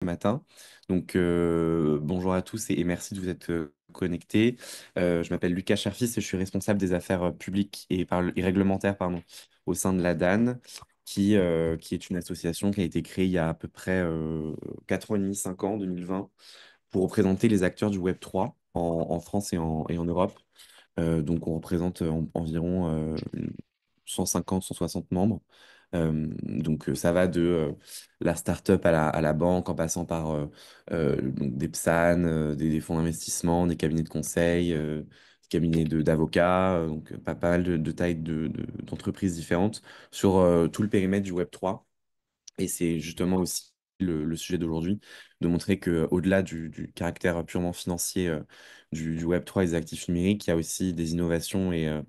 Matin. Bonjour à tous et merci de vous être connectés. Je m'appelle Lucas Cherfis et je suis responsable des affaires publiques et réglementaires au sein de la DAN, qui est une association qui a été créée il y a à peu près 4 ans et demi, 5 ans, 2020, pour représenter les acteurs du Web3 en France et en Europe. On représente environ 150, 160 membres. Ça va de la start-up à la banque, en passant par donc des PSAN, des fonds d'investissement, des cabinets de conseil, des cabinets d'avocats, pas mal de tailles d'entreprises différentes sur tout le périmètre du Web3. Et c'est justement aussi le sujet d'aujourd'hui, de montrer qu'au-delà du caractère purement financier du Web3 et des actifs numériques, il y a aussi des innovations et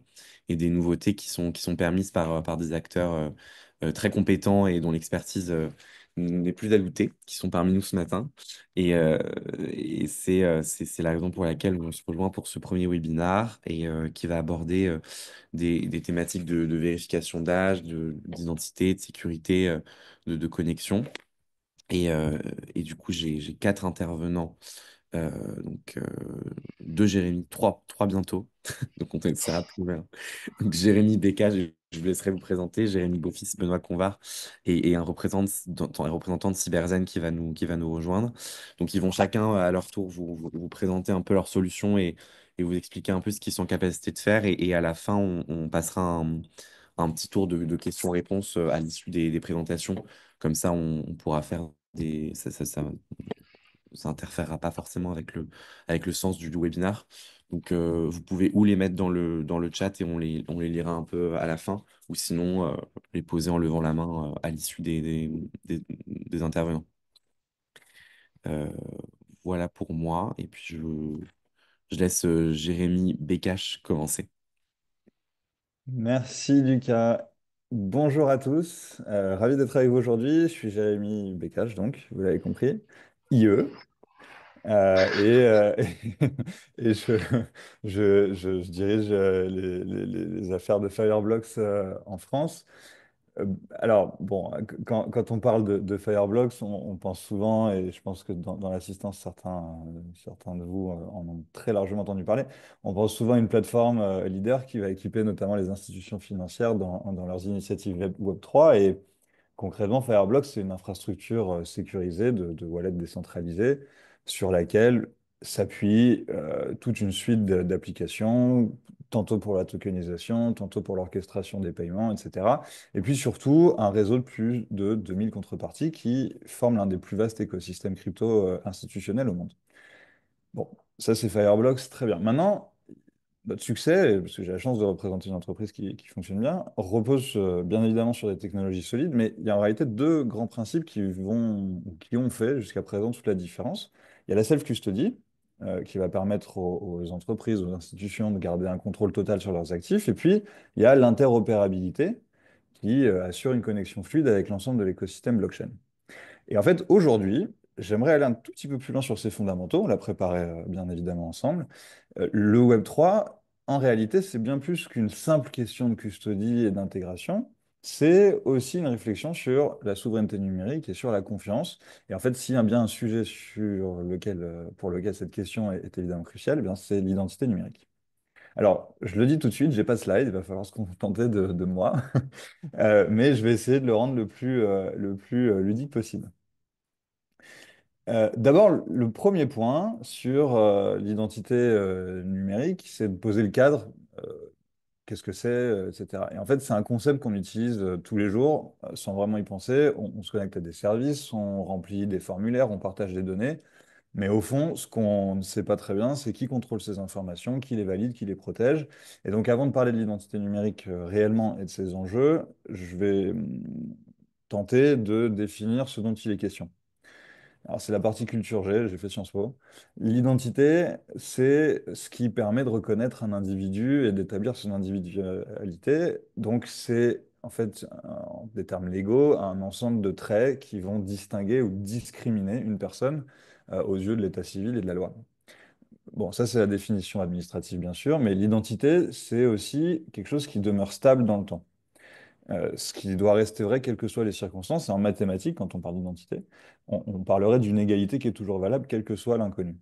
des nouveautés qui sont permises par des acteurs très compétents et dont l'expertise n'est plus à douter, qui sont parmi nous ce matin. C'est la raison pour laquelle on se rejoint pour ce premier webinaire qui va aborder des thématiques de vérification d'âge, d'identité, de sécurité, de connexion. Et du coup, j'ai quatre intervenants, euh, donc euh, deux Jérémy, trois bientôt. Donc on essaiera de trouver un. Donc Jérémy Becca, je vous laisserai vous présenter, Jérémy Beaufils, Benoît Convar et un représentant de Cyberzen qui va nous rejoindre. Donc ils vont chacun à leur tour vous présenter un peu leurs solutions et vous expliquer un peu ce qu'ils sont en capacité de faire. Et à la fin, on passera un petit tour de questions-réponses à l'issue des présentations. Comme ça, on pourra faire des. Ça interférera pas forcément avec le sens du webinaire. Vous pouvez ou les mettre dans le chat et on les lira un peu à la fin, ou sinon les poser en levant la main à l'issue des intervenants. Euh, voilà pour moi. Et puis je laisse Jérémy Bécache commencer. Merci Lucas. Bonjour à tous. Ravi d'être avec vous aujourd'hui. Je suis Jérémy Bécage, donc, vous l'avez compris, IE. Et et je dirige les affaires de Fireblocks en France. Alors, bon, quand on parle de Fireblocks, on pense souvent, et je pense que dans l'assistance, certains de vous en ont très largement entendu parler, on pense souvent à une plateforme leader qui va équiper notamment les institutions financières dans leurs initiatives Web3. Et concrètement, Fireblocks, c'est une infrastructure sécurisée de wallets décentralisés sur laquelle s'appuie toute une suite d'applications, tantôt pour la tokenisation, tantôt pour l'orchestration des paiements, etc. Et puis surtout, un réseau de plus de 2000 contreparties qui forment l'un des plus vastes écosystèmes crypto institutionnels au monde. Bon, ça c'est Fireblocks, très bien. Maintenant, notre succès, parce que j'ai la chance de représenter une entreprise qui fonctionne bien, repose bien évidemment sur des technologies solides, mais il y a en réalité deux grands principes qui ont fait jusqu'à présent toute la différence. Il y a la self-custody, qui va permettre aux entreprises, aux institutions de garder un contrôle total sur leurs actifs, et puis il y a l'interopérabilité, qui assure une connexion fluide avec l'ensemble de l'écosystème blockchain. Et en fait, aujourd'hui, j'aimerais aller un tout petit peu plus loin sur ces fondamentaux. On l'a préparé bien évidemment ensemble. Le Web3, en réalité, c'est bien plus qu'une simple question de custodie et d'intégration. C'est aussi une réflexion sur la souveraineté numérique et sur la confiance. Et en fait, s'il y a bien un sujet pour lequel cette question est évidemment cruciale, eh bien, c'est l'identité numérique. Alors, je le dis tout de suite, j'ai pas de slide, il va falloir se contenter de moi. Mais je vais essayer de le rendre le plus ludique possible. D'abord, le premier point sur l'identité numérique, c'est de poser le cadre. Qu'est-ce que c'est, etc. Et en fait, c'est un concept qu'on utilise tous les jours sans vraiment y penser. On se connecte à des services, on remplit des formulaires, on partage des données. Mais au fond, ce qu'on ne sait pas très bien, c'est qui contrôle ces informations, qui les valide, qui les protège. Et donc, avant de parler de l'identité numérique réellement et de ses enjeux, je vais tenter de définir ce dont il est question. Alors, c'est la partie culture G, j'ai fait Sciences Po. L'identité, c'est ce qui permet de reconnaître un individu et d'établir son individualité. Donc, c'est en fait, en des termes légaux, un ensemble de traits qui vont distinguer ou discriminer une personne aux yeux de l'état civil et de la loi. Bon, ça, c'est la définition administrative, bien sûr, mais l'identité, c'est aussi quelque chose qui demeure stable dans le temps. Ce qui doit rester vrai quelles que soient les circonstances. Et en mathématiques, quand on parle d'identité, on parlerait d'une égalité qui est toujours valable, quel que soit l'inconnu.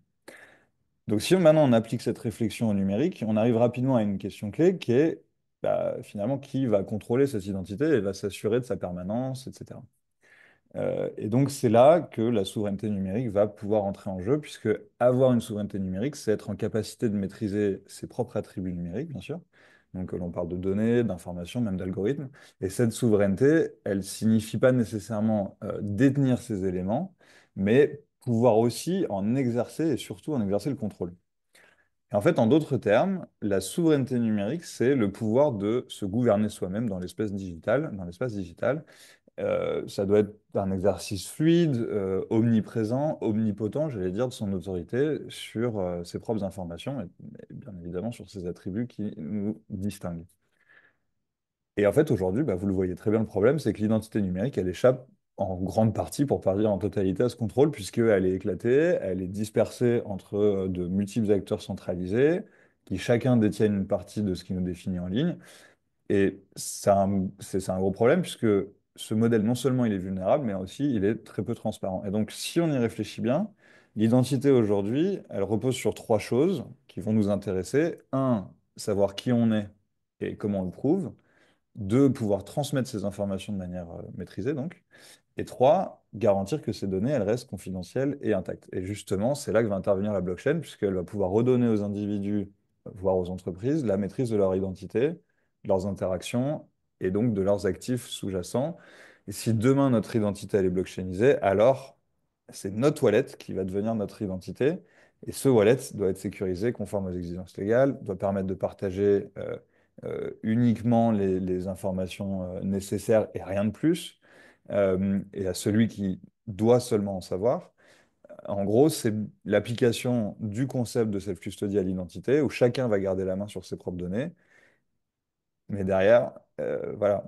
Donc si maintenant on applique cette réflexion au numérique, on arrive rapidement à une question clé qui est bah, finalement qui va contrôler cette identité et va s'assurer de sa permanence, etc. Et donc c'est là que la souveraineté numérique va pouvoir entrer en jeu, puisque avoir une souveraineté numérique, c'est être en capacité de maîtriser ses propres attributs numériques, bien sûr. Donc l'on parle de données, d'informations, même d'algorithmes. Et cette souveraineté, elle signifie pas nécessairement détenir ces éléments, mais pouvoir aussi en exercer et surtout en exercer le contrôle. Et en fait, en d'autres termes, la souveraineté numérique, c'est le pouvoir de se gouverner soi-même dans l'espace digital, ça doit être un exercice fluide, omniprésent, omnipotent, j'allais dire, de son autorité sur ses propres informations et bien évidemment sur ses attributs qui nous distinguent. Et en fait, aujourd'hui, bah, vous le voyez très bien, le problème, c'est que l'identité numérique, elle échappe en grande partie, pour pas dire en totalité, à ce contrôle, puisqu'elle est éclatée, elle est dispersée entre de multiples acteurs centralisés, qui chacun détiennent une partie de ce qui nous définit en ligne. Et c'est un gros problème puisque ce modèle, non seulement il est vulnérable, mais aussi il est très peu transparent. Et donc, si on y réfléchit bien, l'identité aujourd'hui, elle repose sur trois choses qui vont nous intéresser. Un, savoir qui on est et comment on le prouve. Deux, pouvoir transmettre ces informations de manière maîtrisée, donc. Et trois, garantir que ces données, elles restent confidentielles et intactes. Et justement, c'est là que va intervenir la blockchain, puisqu'elle va pouvoir redonner aux individus, voire aux entreprises, la maîtrise de leur identité, de leurs interactions et donc de leurs actifs sous-jacents. Et si demain notre identité elle est blockchainisée, alors c'est notre wallet qui va devenir notre identité. Et ce wallet doit être sécurisé conforme aux exigences légales, doit permettre de partager uniquement les informations nécessaires et rien de plus et à celui qui doit seulement en savoir. En gros, c'est l'application du concept de self-custody à l'identité, où chacun va garder la main sur ses propres données. Mais derrière, voilà,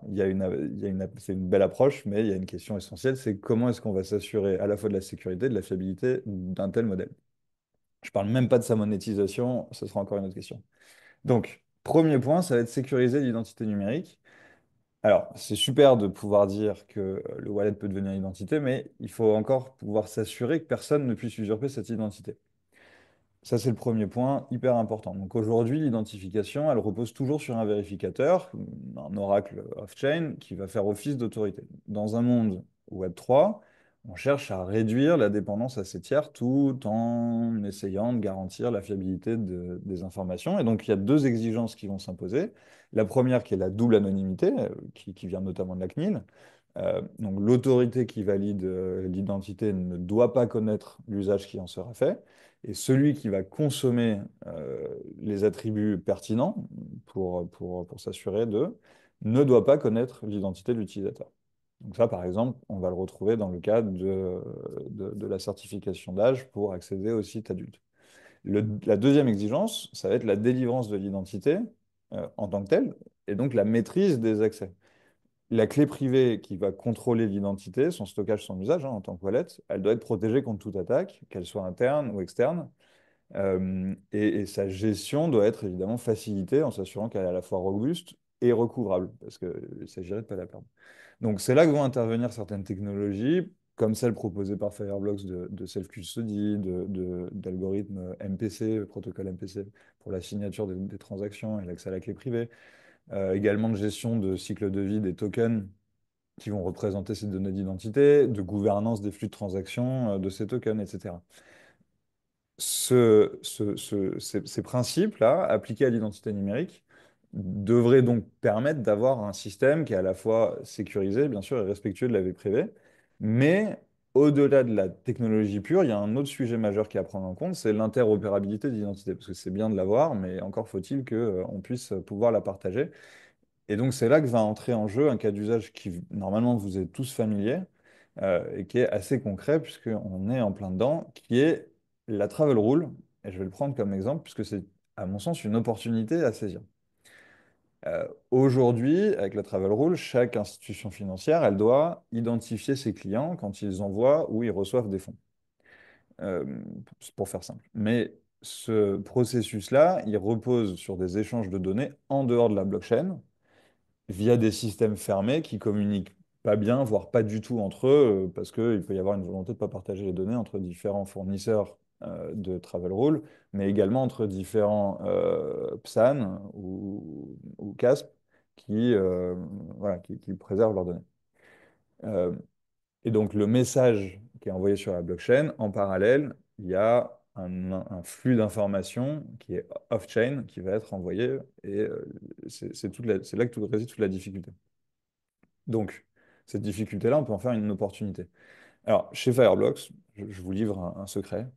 c'est une belle approche, mais il y a une question essentielle, c'est comment est-ce qu'on va s'assurer à la fois de la sécurité et de la fiabilité d'un tel modèle. Je parle même pas de sa monétisation, ce sera encore une autre question. Donc, premier point, ça va être sécuriser l'identité numérique. Alors, c'est super de pouvoir dire que le wallet peut devenir identité, mais il faut encore pouvoir s'assurer que personne ne puisse usurper cette identité. Ça, c'est le premier point hyper important. Donc aujourd'hui, l'identification, elle repose toujours sur un vérificateur, un oracle off-chain, qui va faire office d'autorité. Dans un monde Web3, on cherche à réduire la dépendance à ces tiers tout en essayant de garantir la fiabilité des informations. Et donc, il y a deux exigences qui vont s'imposer. La première, qui est la double anonymité, qui vient notamment de la CNIL. Donc l'autorité qui valide l'identité ne doit pas connaître l'usage qui en sera fait. Et celui qui va consommer les attributs pertinents pour s'assurer d'eux ne doit pas connaître l'identité de l'utilisateur. Donc ça, par exemple, on va le retrouver dans le cadre de la certification d'âge pour accéder au site adulte. La deuxième exigence, ça va être la délivrance de l'identité en tant que telle, et donc la maîtrise des accès. La clé privée qui va contrôler l'identité, son stockage, son usage en tant que wallet, elle doit être protégée contre toute attaque, qu'elle soit interne ou externe. Et sa gestion doit être évidemment facilitée en s'assurant qu'elle est à la fois robuste et recouvrable, parce qu'il s'agirait de ne pas la perdre. Donc c'est là que vont intervenir certaines technologies, comme celle proposée par Fireblocks de self-custody, d'algorithmes MPC, protocole MPC, pour la signature des transactions et l'accès à la clé privée. Également de gestion de cycle de vie des tokens qui vont représenter ces données d'identité, de gouvernance des flux de transactions de ces tokens, etc. Ces principes-là, appliqués à l'identité numérique, devraient donc permettre d'avoir un système qui est à la fois sécurisé, bien sûr, et respectueux de la vie privée. Mais au-delà de la technologie pure, il y a un autre sujet majeur qui est à prendre en compte, c'est l'interopérabilité de l'identité. Parce que c'est bien de l'avoir, mais encore faut-il qu'on puisse pouvoir la partager. Et donc, c'est là que va entrer en jeu un cas d'usage qui, normalement, vous êtes tous familiers et qui est assez concret, puisqu'on est en plein dedans, qui est la travel rule. Et je vais le prendre comme exemple, puisque c'est, à mon sens, une opportunité à saisir. Aujourd'hui, avec la travel rule, chaque institution financière, elle doit identifier ses clients quand ils envoient ou ils reçoivent des fonds, euh, pour faire simple. Mais ce processus-là, il repose sur des échanges de données en dehors de la blockchain via des systèmes fermés qui communiquent pas bien, voire pas du tout entre eux, parce qu'il peut y avoir une volonté de ne pas partager les données entre différents fournisseurs de travel rule, mais également entre différents PSAN ou CASP qui, voilà, qui préservent leurs données. Euh, et donc le message qui est envoyé sur la blockchain, en parallèle, il y a un flux d'informations qui est off-chain qui va être envoyé, et c'est là que réside toute la difficulté. Donc, cette difficulté-là, on peut en faire une opportunité. Alors, chez Fireblocks, je vous livre un secret.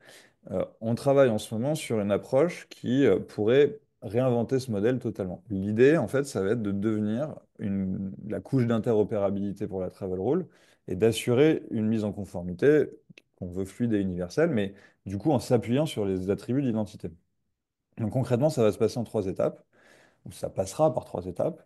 On travaille en ce moment sur une approche qui pourrait réinventer ce modèle totalement. L'idée, en fait, ça va être de devenir la couche d'interopérabilité pour la travel rule et d'assurer une mise en conformité qu'on veut fluide et universelle, mais du coup en s'appuyant sur les attributs d'identité. Donc concrètement, ça va se passer en trois étapes où ça passera par trois étapes.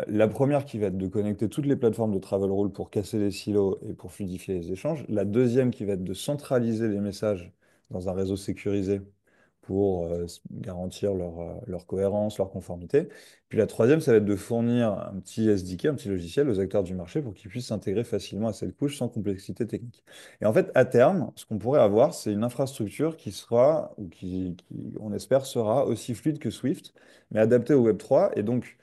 La première qui va être de connecter toutes les plateformes de travel rule pour casser les silos et pour fluidifier les échanges. La deuxième qui va être de centraliser les messages dans un réseau sécurisé pour garantir leur cohérence, leur conformité. Puis la troisième, ça va être de fournir un petit SDK, un petit logiciel aux acteurs du marché pour qu'ils puissent s'intégrer facilement à cette couche sans complexité technique. Et en fait, à terme, ce qu'on pourrait avoir, c'est une infrastructure qui sera, ou qui, on espère, sera aussi fluide que Swift, mais adaptée au Web3, et donc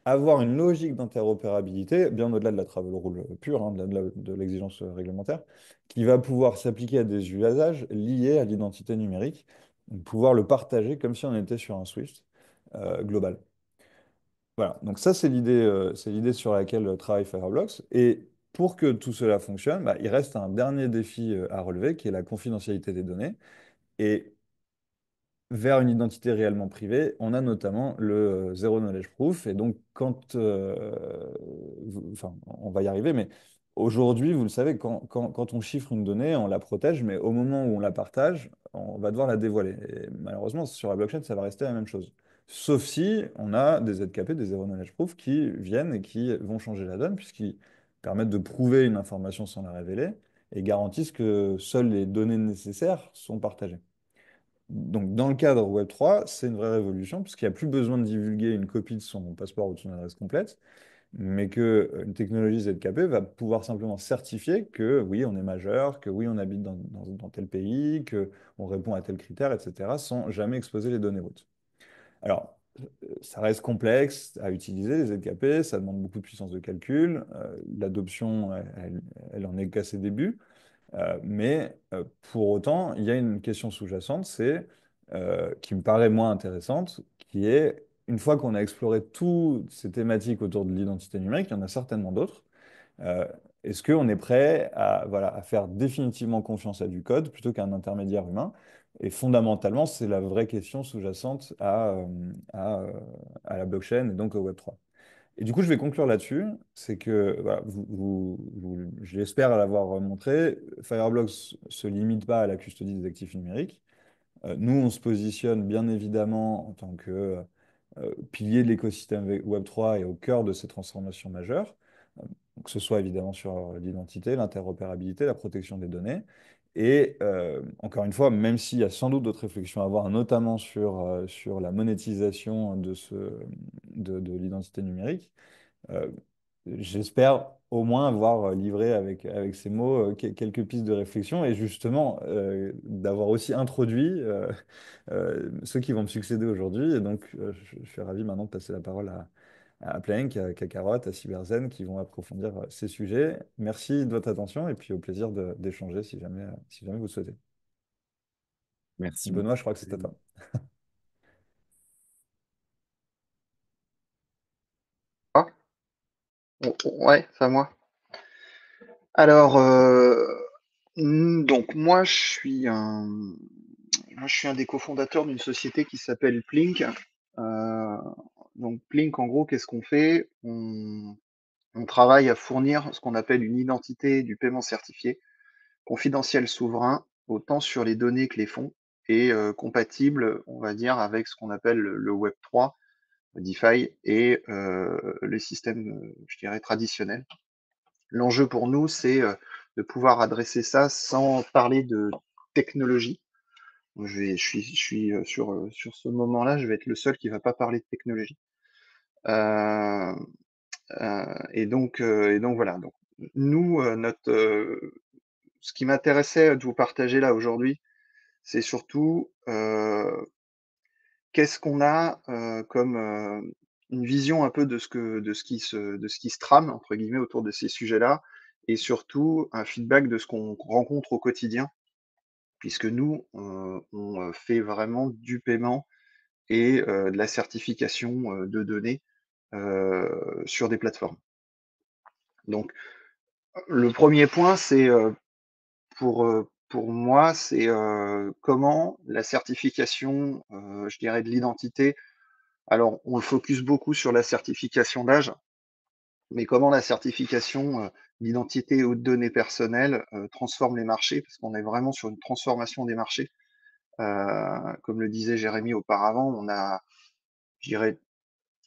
avoir une logique d'interopérabilité, bien au-delà de la travel rule pure, hein, de l'exigence réglementaire, qui va pouvoir s'appliquer à des usages liés à l'identité numérique, donc pouvoir le partager comme si on était sur un Swift global. Voilà, donc ça c'est l'idée sur laquelle travaille Fireblocks. Et pour que tout cela fonctionne, bah, il reste un dernier défi à relever, qui est la confidentialité des données. Et vers une identité réellement privée, on a notamment le Zero Knowledge Proof. Et donc, enfin, on va y arriver, mais aujourd'hui, vous le savez, quand on chiffre une donnée, on la protège, mais au moment où on la partage, on va devoir la dévoiler. Et malheureusement, sur la blockchain, ça va rester la même chose. Sauf si on a des ZKP, des Zero Knowledge Proof, qui viennent et qui vont changer la donne, puisqu'ils permettent de prouver une information sans la révéler et garantissent que seules les données nécessaires sont partagées. Donc, dans le cadre Web3, c'est une vraie révolution, puisqu'il n'y a plus besoin de divulguer une copie de son passeport ou de son adresse complète, mais que une technologie ZKP va pouvoir simplement certifier que oui, on est majeur, que oui, on habite dans tel pays, que on répond à tel critère, etc., sans jamais exposer les données routes. Alors, ça reste complexe à utiliser, les ZKP, ça demande beaucoup de puissance de calcul, l'adoption, elle en est qu'à ses débuts. Mais pour autant, il y a une question sous-jacente, qui me paraît moins intéressante, qui est, une fois qu'on a exploré toutes ces thématiques autour de l'identité numérique, il y en a certainement d'autres. euh, Est-ce qu'on est prêt à, voilà, à faire définitivement confiance à du code plutôt qu'à un intermédiaire humain? Et fondamentalement, c'est la vraie question sous-jacente à la blockchain et donc au Web3. Et du coup, je vais conclure là-dessus. C'est que, voilà, je l'espère l'avoir montré, Fireblocks ne se limite pas à la custodie des actifs numériques. Nous, on se positionne bien évidemment en tant que pilier de l'écosystème Web3 et au cœur de ces transformations majeures, que ce soit évidemment sur l'identité, l'interopérabilité, la protection des données. Et encore une fois, même s'il y a sans doute d'autres réflexions à avoir, notamment sur la monétisation de l'identité numérique, euh, j'espère au moins avoir livré avec ces mots quelques pistes de réflexion et justement d'avoir aussi introduit ceux qui vont me succéder aujourd'hui. Et donc, je suis ravi maintenant de passer la parole à Planck, à Kakarot, à Cyberzen qui vont approfondir ces sujets. Merci de votre attention et puis au plaisir d'échanger si jamais vous le souhaitez. Merci Benoît, beaucoup. je crois que c'est à toi. Ah, ouais, c'est à moi. Alors, donc moi, je suis un des cofondateurs d'une société qui s'appelle Plink. Euh, donc Plink, en gros, qu'est-ce qu'on fait? On travaille à fournir ce qu'on appelle une identité du paiement certifié, confidentiel souverain, autant sur les données que les fonds, et compatible, on va dire, avec ce qu'on appelle le Web3, DeFi, et les systèmes, je dirais, traditionnels. L'enjeu pour nous, c'est de pouvoir adresser ça sans parler de technologie. Je suis sur ce moment-là, je vais être le seul qui ne va pas parler de technologie. Euh, Et donc voilà. Donc nous, ce qui m'intéressait de vous partager là aujourd'hui, c'est surtout, qu'est-ce qu'on a, comme, une vision un peu de ce qui se «trame» entre guillemets autour de ces sujets-là et surtout un feedback de ce qu'on rencontre au quotidien puisque nous, on fait vraiment du paiement et de la certification, de données, sur des plateformes. Donc le premier point, c'est, pour moi, c'est, comment la certification, je dirais de l'identité alors on le focus beaucoup sur la certification d'âge, mais comment la certification, d'identité ou de données personnelles, transforme les marchés? Parce qu'on est vraiment sur une transformation des marchés. Comme le disait Jérémy auparavant, on a, je dirais,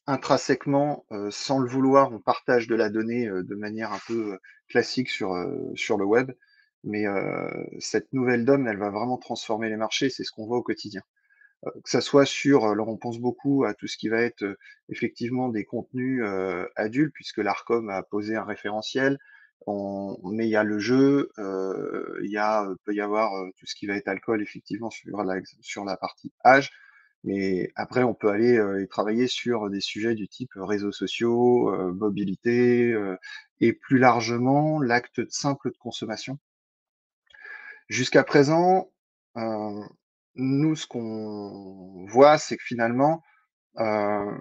intrinsèquement, sans le vouloir, on partage de la donnée, de manière un peu, classique sur le web. Mais, cette nouvelle donne, elle va vraiment transformer les marchés, c'est ce qu'on voit au quotidien. Que ça soit sur, alors on pense beaucoup à tout ce qui va être, effectivement des contenus, adultes puisque l'Arcom a posé un référentiel. Mais il y a le jeu, peut y avoir, tout ce qui va être alcool effectivement sur la partie âge. Mais après on peut aller, et travailler sur des sujets du type, réseaux sociaux, mobilité, et plus largement l'acte simple de consommation. Jusqu'à présent, heu, nous, ce qu'on voit, c'est que finalement, heu,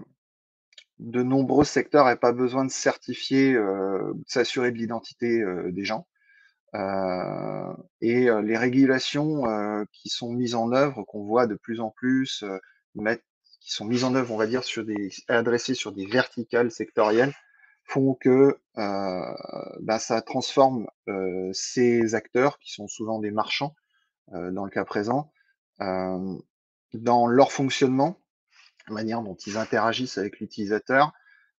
de nombreux secteurs n'avaient pas besoin de certifier, de s'assurer de l'identité, des gens. Les régulations, qui sont mises en œuvre, qu'on voit de plus en plus, mettre qui sont mises en œuvre, on va dire, adressées sur des verticales sectorielles, font que, ça transforme, ces acteurs qui sont souvent des marchands dans le cas présent, hem, dans leur fonctionnement, la manière dont ils interagissent avec l'utilisateur,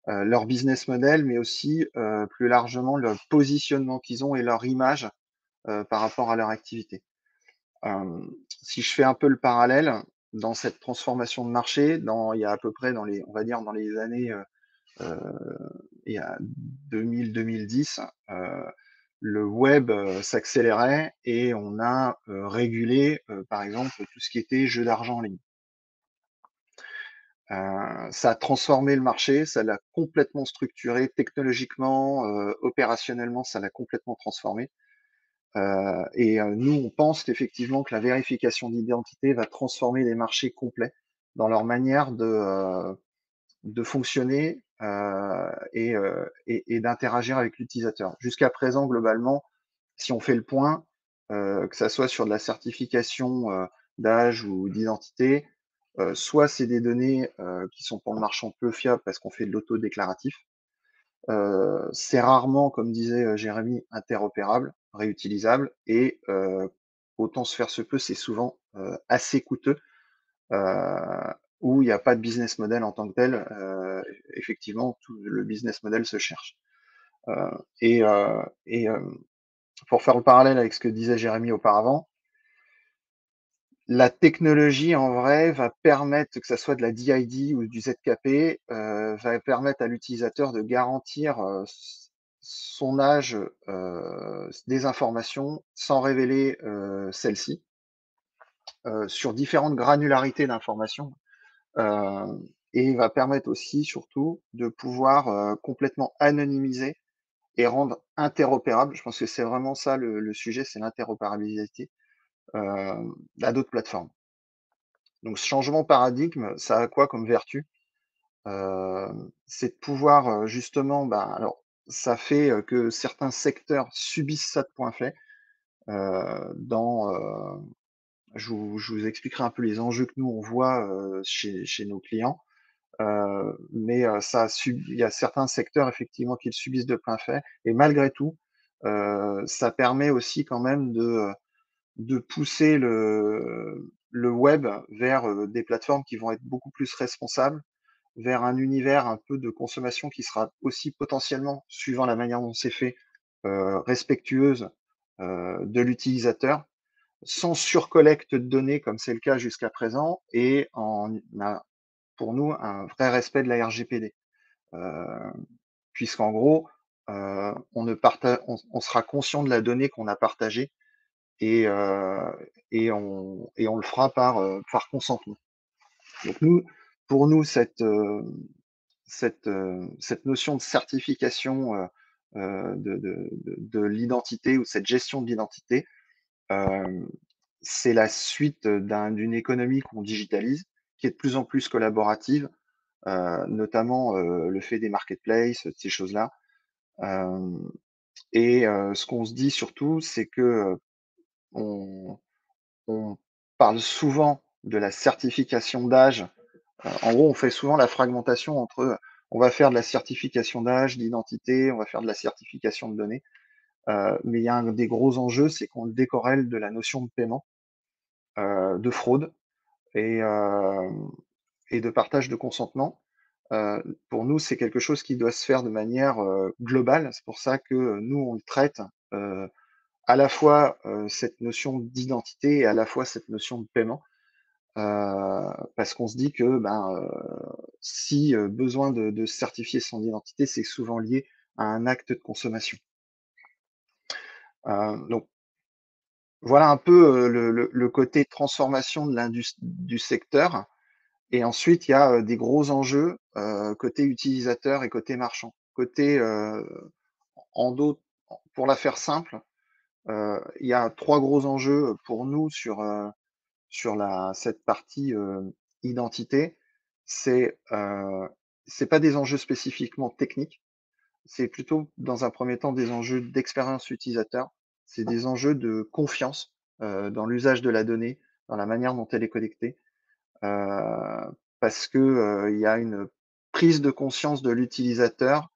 leur business model, mais aussi, plus largement le positionnement qu'ils ont et leur image, par rapport à leur activité. Si je fais un peu le parallèle, dans cette transformation de marché, il y a à peu près on va dire dans les années, heu, il y a 2000-2010, le web, s'accélérait et on a, régulé, par exemple, tout ce qui était jeux d'argent en ligne. Ça a transformé le marché, ça l'a complètement structuré technologiquement, opérationnellement, ça l'a complètement transformé. Nous, on pense qu'effectivement que la vérification d'identité va transformer les marchés complets dans leur manière de fonctionner, et d'interagir avec l'utilisateur. Jusqu'à présent, globalement, si on fait le point, que ça soit sur de la certification, d'âge ou d'identité, soit c'est des données, qui sont pour le marchand peu fiables parce qu'on fait de l'autodéclaratif. C'est rarement, comme disait, Jérémy, interopérable, réutilisable et autant se faire se peut, c'est souvent, assez coûteux, où il y a pas de business model en tant que tel. Effectivement, tout le business model se cherche. Heu et heu et Pour faire le parallèle avec ce que disait Jérémy auparavant, la technologie en vrai va permettre, que ça soit de la DID ou du ZKP, va permettre à l'utilisateur de garantir, son âge, des informations sans révéler, celles-ci, sur différentes granularités d'informations, et va permettre aussi surtout de pouvoir, complètement anonymiser et rendre interopérable. Je pense que c'est vraiment ça le sujet, c'est l'interopérabilité, à d'autres plateformes. Donc ce changement de paradigme, ça a quoi comme vertu? C'est de pouvoir, justement, alors ça fait, que certains secteurs subissent ça de plein fouet, dans, je vous expliquerai un peu les enjeux que nous on voit, chez nos clients. Mais il y a certains secteurs effectivement qui le subissent de plein fait et malgré tout, ça permet aussi quand même de pousser le web vers, des plateformes qui vont être beaucoup plus responsables, vers un univers un peu de consommation qui sera aussi potentiellement, suivant la manière dont c'est fait, respectueuse, de l'utilisateur, sans surcollecte de données comme c'est le cas jusqu'à présent et pour nous, un vrai respect de la RGPD. Heu puisqu'en gros, on sera conscient de la donnée qu'on a partagée et, on le fera par consentement. Donc pour nous, cette notion de certification de l'identité ou cette gestion de l'identité, c'est la suite d'une économie qu'on digitalise, qui est de plus en plus collaborative, notamment le fait des marketplaces, ces choses-là. Ce qu'on se dit surtout, c'est que on, on parle souvent de la certification d'âge. En gros, on fait souvent la fragmentation entre on va faire de la certification d'âge, d'identité, on va faire de la certification de données. Mais il y a un des gros enjeux, c'est qu'on le décorrèle de la notion de paiement, de fraude et, euh, et de partage de consentement. Pour nous, c'est quelque chose qui doit se faire de manière globale. C'est pour ça que nous, on le traite à la fois cette notion d'identité et à la fois cette notion de paiement. Parce qu'on se dit que si besoin de certifier son identité, c'est souvent lié à un acte de consommation. Donc voilà un peu le côté transformation de du secteur. Et ensuite, il y a des gros enjeux côté utilisateur et côté marchand. Côté en d'autres, pour la faire simple, il y a trois gros enjeux pour nous sur cette partie identité. C'est pas des enjeux spécifiquement techniques, c'est plutôt dans un premier temps des enjeux d'expérience utilisateur. C'est des enjeux de confiance dans l'usage de la donnée, dans la manière dont elle est collectée, parce que il y a une prise de conscience de l'utilisateur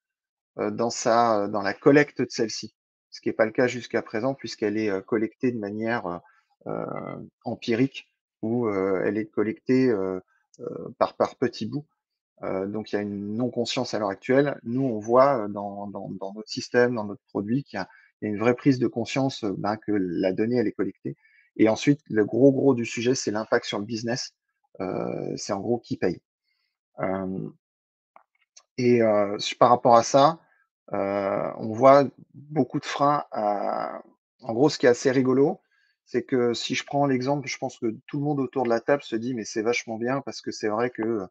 dans la collecte de celle-ci. Ce qui n'est pas le cas jusqu'à présent, puisqu'elle est collectée de manière empirique, ou elle est collectée par petits bouts. Donc il y a une non-conscience à l'heure actuelle. Nous, on voit dans notre système, dans notre produit, il y a une vraie prise de conscience que la donnée, elle est collectée. Et ensuite, le gros du sujet, c'est l'impact sur le business. C'est en gros qui paye. Euh, par rapport à ça, on voit beaucoup de freins à en gros, ce qui est assez rigolo, c'est que si je prends l'exemple, je pense que tout le monde autour de la table se dit: «Mais c'est vachement bien», parce que c'est vrai que,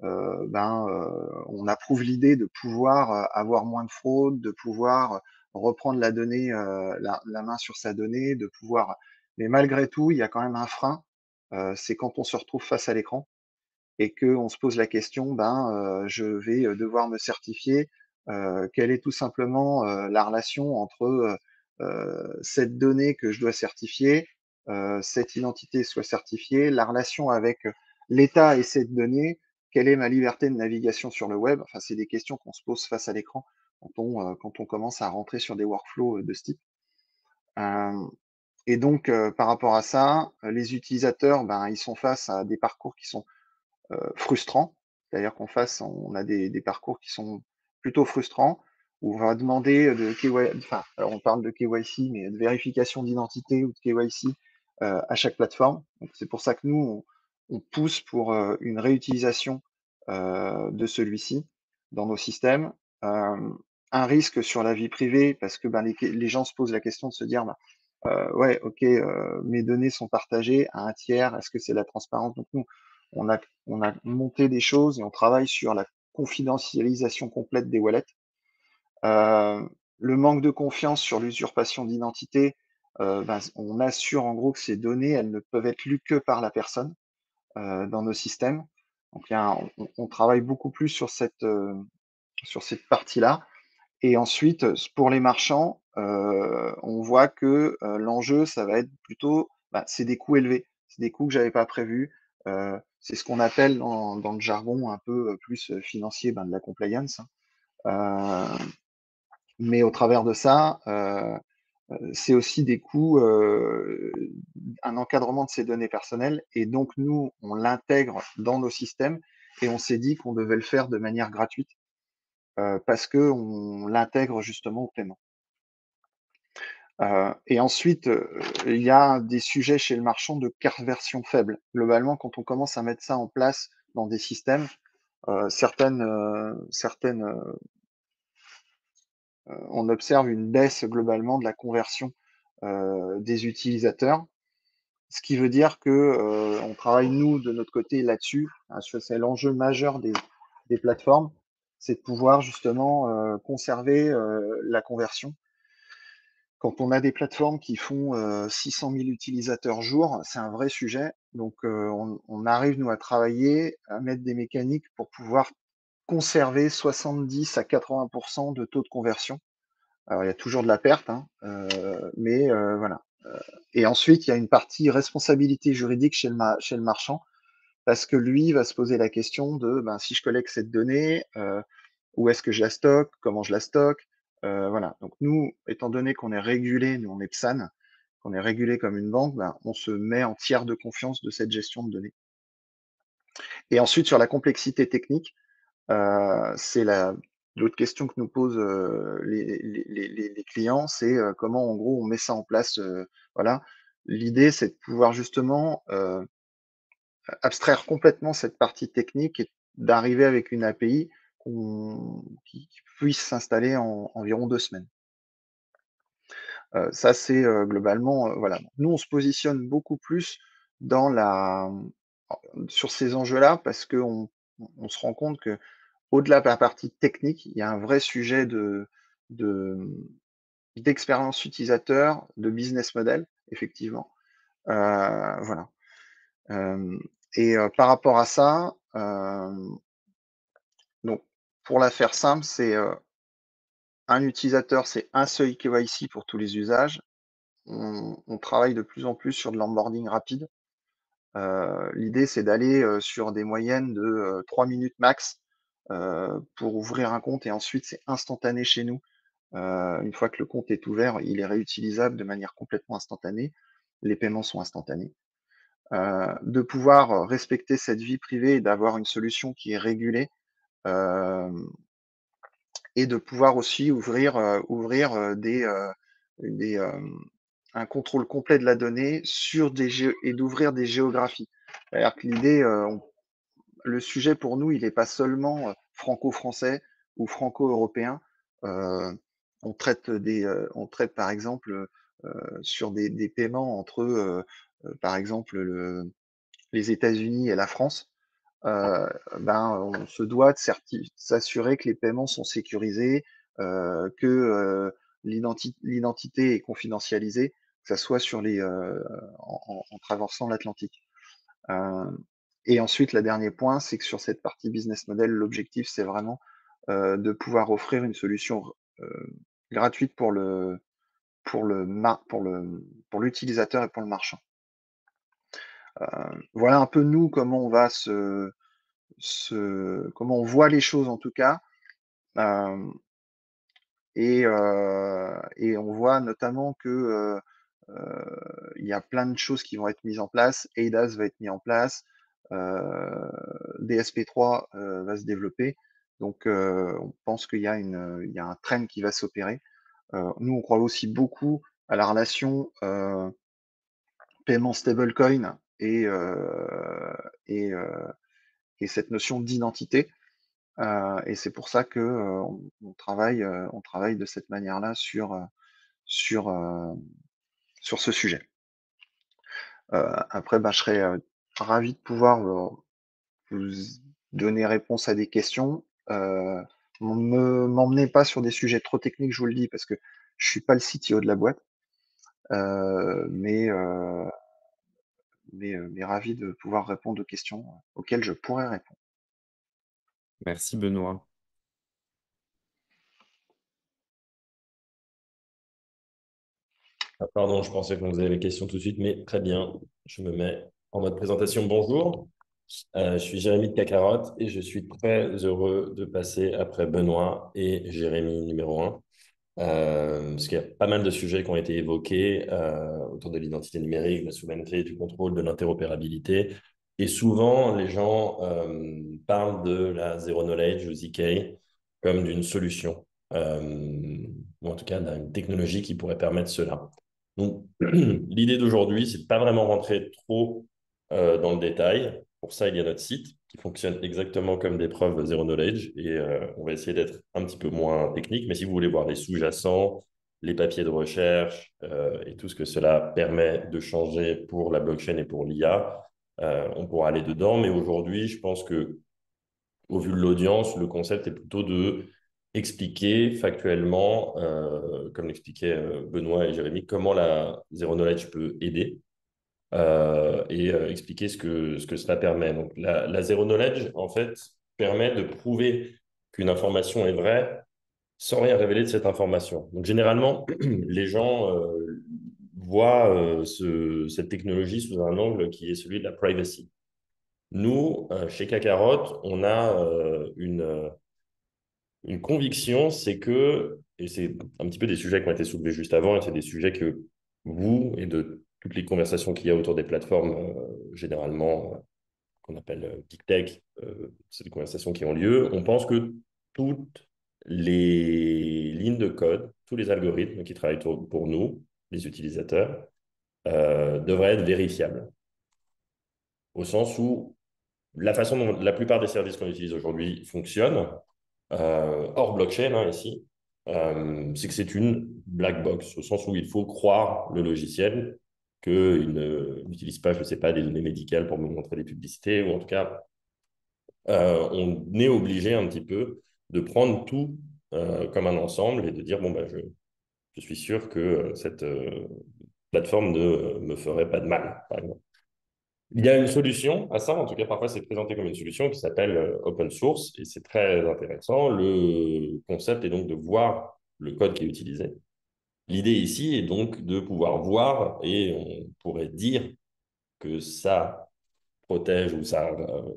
on approuve l'idée de pouvoir, avoir moins de fraude, de pouvoir reprendre la donnée, la main sur sa donnée, de pouvoir mais malgré tout, il y a quand même un frein, c'est quand on se retrouve face à l'écran et qu'on se pose la question, je vais devoir me certifier. Quelle est tout simplement la relation entre cette donnée que je dois certifier, cette identité soit certifiée, la relation avec l'État et cette donnée, quelle est ma liberté de navigation sur le web? Enfin, c'est des questions qu'on se pose face à l'écran quand on commence à rentrer sur des workflows de ce type. Euh, et donc, par rapport à ça, les utilisateurs, ils sont face à des parcours qui sont frustrant. C'est-à-dire qu'en face, on a des parcours qui sont plutôt frustrants, où on va demander de KYC, enfin, alors on parle de KYC, mais de vérification d'identité ou de KYC à chaque plateforme. Donc c'est pour ça que nous, on pousse pour une réutilisation de celui-ci dans nos systèmes. Euh, un risque sur la vie privée, parce que les gens se posent la question de se dire, ouais, ok, mes données sont partagées à un tiers, est-ce que c'est la transparence? Donc nous, on a monté des choses et on travaille sur la confidentialisation complète des wallets. Euh, le manque de confiance sur l'usurpation d'identité, on assure en gros que ces données, elles ne peuvent être lues que par la personne dans nos systèmes. Donc on travaille beaucoup plus sur cette partie-là. Et ensuite, pour les marchands, on voit que l'enjeu, ça va être plutôt, c'est des coûts élevés. C'est des coûts que j'avais pas prévus. C'est ce qu'on appelle dans le jargon un peu plus financier, de la compliance, hein. Mais au travers de ça, c'est aussi des coûts, un encadrement de ces données personnelles. Et donc, nous, on l'intègre dans nos systèmes et on s'est dit qu'on devait le faire de manière gratuite parce qu'on l'intègre justement au paiement. Et ensuite, il y a des sujets chez le marchand de version faible. Globalement, quand on commence à mettre ça en place dans des systèmes, certaines on observe une baisse globalement de la conversion des utilisateurs. Ce qui veut dire que on travaille, nous, de notre côté, là-dessus. C'est l'enjeu majeur des plateformes, c'est de pouvoir justement conserver la conversion. Quand on a des plateformes qui font 600 000 utilisateurs jour, c'est un vrai sujet. Donc, on arrive, nous, à travailler, à mettre des mécaniques pour pouvoir conserver 70 à 80% de taux de conversion. Alors, il y a toujours de la perte, hein, mais voilà. Et ensuite, il y a une partie responsabilité juridique chez le marchand, parce que lui va se poser la question de ben, si je collecte cette donnée, où est-ce que je la stocke, comment je la stocke, voilà. Donc nous, étant donné qu'on est régulé, nous on est PSAN, qu'on est régulé comme une banque, ben, on se met en tiers de confiance de cette gestion de données. Et ensuite, sur la complexité technique, c'est l'autre question que nous posent les clients, c'est comment en gros on met ça en place. Voilà. L'idée, c'est de pouvoir justement abstraire complètement cette partie technique et d'arriver avec une API qui puisse s'installer en environ 2 semaines. Ça, c'est globalement, voilà. Nous, on se positionne beaucoup plus dans sur ces enjeux-là parce qu'on on se rend compte que au-delà de la partie technique, il y a un vrai sujet de d'expérience utilisateur, de business model, effectivement. Voilà. Et par rapport à ça, donc pour la faire simple, c'est un utilisateur, c'est un seuil KYC pour tous les usages. On travaille de plus en plus sur de l'onboarding rapide. L'idée, c'est d'aller sur des moyennes de 3 minutes max pour ouvrir un compte et ensuite c'est instantané chez nous. Une fois que le compte est ouvert, il est réutilisable de manière complètement instantanée. Les paiements sont instantanés. De pouvoir respecter cette vie privée et d'avoir une solution qui est régulée, euh, et de pouvoir aussi ouvrir un contrôle complet de la donnée sur et d'ouvrir des géographies. C'est-à-dire que l'idée, le sujet pour nous, il n'est pas seulement franco-français ou franco-européen. Euh, on traite par exemple sur des paiements entre, par exemple, les États-Unis et la France. Ben, on se doit de s'assurer que les paiements sont sécurisés, que l'identité est confidentialisée, que ça soit en traversant l'Atlantique. Euh, et ensuite, le dernier point, c'est que sur cette partie business model, l'objectif, c'est vraiment de pouvoir offrir une solution gratuite pour l'utilisateur et pour le marchand. Voilà un peu nous comment on va comment on voit les choses en tout cas. Euh, et on voit notamment que il y a plein de choses qui vont être mises en place. ADAS va être mis en place. DSP3 va se développer. Donc, on pense il y a un trend qui va s'opérer. Nous, on croit aussi beaucoup à la relation paiement stablecoin et, et cette notion d'identité. Et c'est pour ça que on travaille de cette manière-là sur, sur ce sujet. Après, bah, je serais ravi de pouvoir vous donner réponse à des questions. M'emmenez pas sur des sujets trop techniques, je vous le dis, parce que je suis pas le CTO de la boîte, euh, mais, euh, mais ravi de pouvoir répondre aux questions auxquelles je pourrais répondre. Merci Benoît. Ah, pardon, je pensais qu'on faisait les questions tout de suite, mais très bien. Je me mets en mode présentation. Bonjour, je suis Jérémy de Cacarotte et je suis très heureux de passer après Benoît et Jérémy numéro un. Parce qu'il y a pas mal de sujets qui ont été évoqués autour de l'identité numérique, de la souveraineté, du contrôle, de l'interopérabilité. Et souvent, les gens parlent de la Zero Knowledge ou ZK comme d'une solution, ou en tout cas d'une technologie qui pourrait permettre cela. Donc, l'idée d'aujourd'hui, c'est de pas vraiment rentrer trop dans le détail Pour ça, il y a notre site qui fonctionne exactement comme des preuves zero knowledge et on va essayer d'être un petit peu moins technique. Mais si vous voulez voir les sous-jacents, les papiers de recherche et tout ce que cela permet de changer pour la blockchain et pour l'IA, on pourra aller dedans. Mais aujourd'hui, je pense que au vu de l'audience, le concept est plutôt de expliquer factuellement, comme l'expliquaient Benoît et Jérémy, comment la zero knowledge peut aider et expliquer ce que cela permet. Donc, la zero knowledge, en fait, permet de prouver qu'une information est vraie sans rien révéler de cette information. Donc, généralement, les gens voient cette technologie sous un angle qui est celui de la privacy. Nous, chez Kakarot, on a une conviction, c'est que, et c'est un petit peu des sujets qui ont été soulevés juste avant, et c'est des sujets que vous et de toutes les conversations qu'il y a autour des plateformes, généralement, qu'on appelle Big Tech, c'est des conversations qui ont lieu, on pense que toutes les lignes de code, tous les algorithmes qui travaillent pour nous, les utilisateurs, devraient être vérifiables. Au sens où la façon dont la plupart des services qu'on utilise aujourd'hui fonctionnent, hors blockchain ici, c'est que c'est une black box, au sens où il faut croire le logiciel, qu'il n'utilise pas, je ne sais pas, des données médicales pour me montrer des publicités, ou en tout cas, on est obligé un petit peu de prendre tout comme un ensemble et de dire, bon, ben, je suis sûr que cette plateforme ne me ferait pas de mal, par exemple. Il y a une solution à ça, en tout cas parfois c'est présenté comme une solution qui s'appelle open source et c'est très intéressant. Le concept est donc de voir le code qui est utilisé. L'idée ici est donc de pouvoir voir et on pourrait dire que ça protège ou ça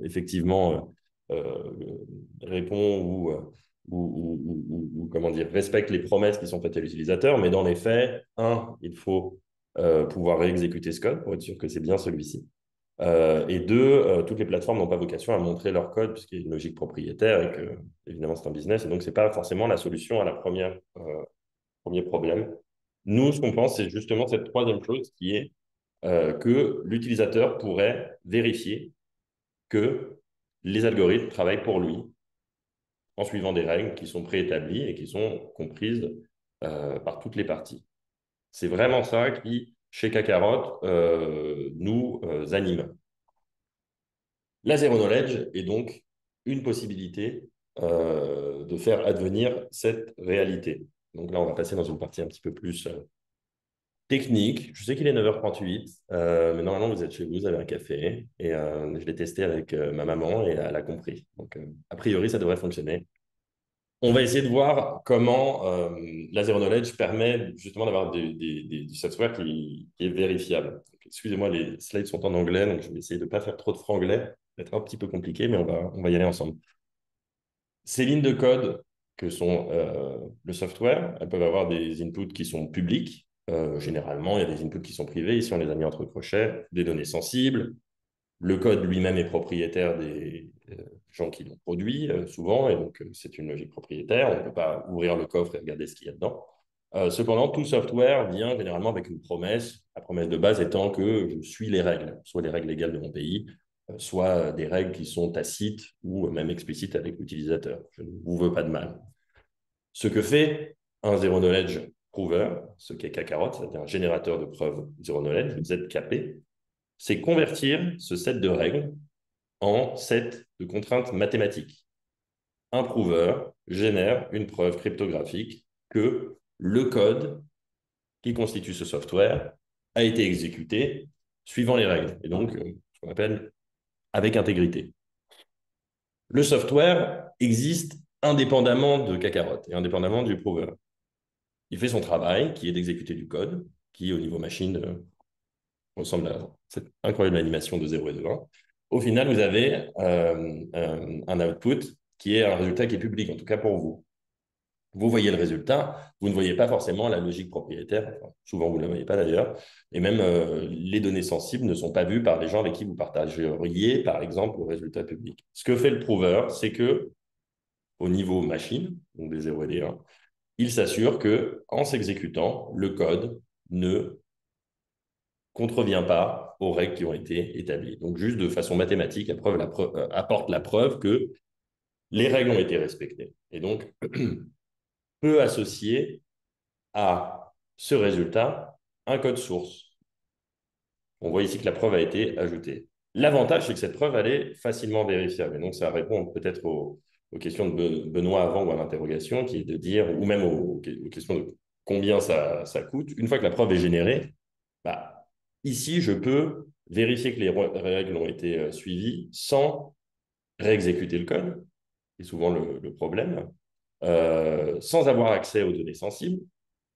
effectivement répond ou comment dire, respecte les promesses qui sont faites à l'utilisateur, mais dans les faits, il faut pouvoir réexécuter ce code pour être sûr que c'est bien celui-ci. Et deux, toutes les plateformes n'ont pas vocation à montrer leur code puisqu'il y a une logique propriétaire et que, évidemment, c'est un business. Et donc, ce n'est pas forcément la solution à la premier problème. Nous, ce qu'on pense, c'est justement cette troisième chose qui est que l'utilisateur pourrait vérifier que les algorithmes travaillent pour lui en suivant des règles qui sont préétablies et qui sont comprises par toutes les parties. C'est vraiment ça qui, chez Kakarot, nous anime. La zero knowledge est donc une possibilité de faire advenir cette réalité. Donc là, on va passer dans une partie un petit peu plus technique. Je sais qu'il est 9h38, mais normalement, vous êtes chez vous, vous avez un café, et je l'ai testé avec ma maman et elle a compris. Donc, a priori, ça devrait fonctionner. On va essayer de voir comment la zero knowledge permet justement d'avoir du software qui est vérifiable. Donc, excusez-moi, les slides sont en anglais, donc je vais essayer de ne pas faire trop de franglais. Ça va être un petit peu compliqué, mais on va y aller ensemble. Ces lignes de code que sont le software, elles peuvent avoir des inputs qui sont publics. Généralement, il y a des inputs qui sont privés. Ici, on les a mis entre crochets, des données sensibles. Le code lui-même est propriétaire des gens qui l'ont produit, souvent, et donc c'est une logique propriétaire. On ne peut pas ouvrir le coffre et regarder ce qu'il y a dedans. Cependant, tout software vient généralement avec une promesse, la promesse de base étant que je suis les règles, soit les règles légales de mon pays, soit des règles qui sont tacites ou même explicites avec l'utilisateur. Je ne vous veux pas de mal. Ce que fait un Zero Knowledge Prover, ce qu'est Kakarot, c'est-à-dire un générateur de preuves Zero Knowledge, ZKP, c'est convertir ce set de règles en set de contraintes mathématiques. Un prover génère une preuve cryptographique que le code qui constitue ce software a été exécuté suivant les règles, et donc ce qu'on appelle avec intégrité. Le software existe indépendamment de Kakarot et indépendamment du prover. Il fait son travail, qui est d'exécuter du code, qui, au niveau machine, ressemble à cette incroyable animation de 0 et de 1. Au final, vous avez un output qui est un résultat qui est public, en tout cas pour vous. Vous voyez le résultat, vous ne voyez pas forcément la logique propriétaire, enfin, souvent vous ne la voyez pas d'ailleurs, et même les données sensibles ne sont pas vues par les gens avec qui vous partageriez, par exemple, le résultat public. Ce que fait le prover, c'est que, au niveau machine, donc des 0 et des 1, il s'assure qu'en s'exécutant, le code ne contrevient pas aux règles qui ont été établies. Donc, juste de façon mathématique, apporte la preuve que les règles ont été respectées. Et donc, peut associer à ce résultat un code source. On voit ici que la preuve a été ajoutée. L'avantage, c'est que cette preuve, elle est facilement vérifiable. Et donc, ça répond peut-être aux questions de Benoît avant ou à l'interrogation, qui est de dire, ou même aux questions de combien ça coûte. Une fois que la preuve est générée, bah, ici, je peux vérifier que les règles ont été suivies sans réexécuter le code, c'est souvent le problème, sans avoir accès aux données sensibles,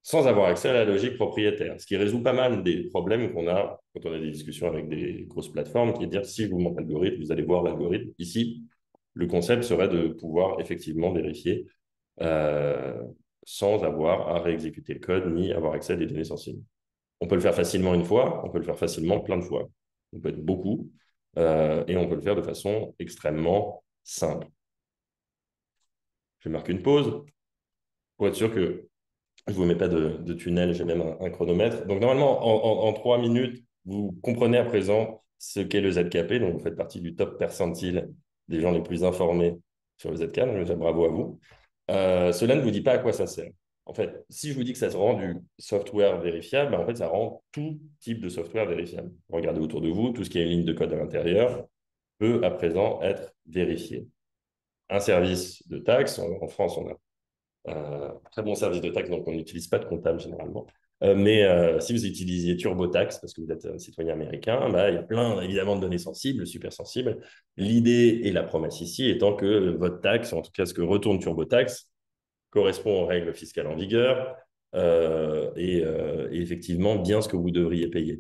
sans avoir accès à la logique propriétaire, ce qui résout pas mal des problèmes qu'on a quand on a des discussions avec des grosses plateformes, qui est de dire si je vous montre l'algorithme, vous allez voir l'algorithme. Ici, le concept serait de pouvoir effectivement vérifier euh, sans avoir à réexécuter le code ni avoir accès à des données sensibles. On peut le faire facilement une fois, on peut le faire facilement plein de fois. On peut être beaucoup et on peut le faire de façon extrêmement simple. Je marque une pause pour être sûr que je ne vous mets pas de tunnel, j'ai même un chronomètre. Donc, normalement, en 3 minutes, vous comprenez à présent ce qu'est le ZKP. Donc, vous faites partie du top percentile des gens les plus informés sur le ZK. Donc, déjà, bravo à vous. Cela ne vous dit pas à quoi ça sert. En fait, si je vous dis que ça se rend du software vérifiable, ben, en fait, ça rend tout type de software vérifiable. Regardez autour de vous, tout ce qui a une ligne de code à l'intérieur peut à présent être vérifié. Un service de taxe, en France, on a très bon service de taxe, donc on n'utilise pas de comptable généralement. Mais si vous utilisiez TurboTax, parce que vous êtes un citoyen américain, bah, il y a plein évidemment de données sensibles, super sensibles. L'idée et la promesse ici étant que votre taxe, en tout cas ce que retourne TurboTax, correspond aux règles fiscales en vigueur et effectivement bien ce que vous devriez payer.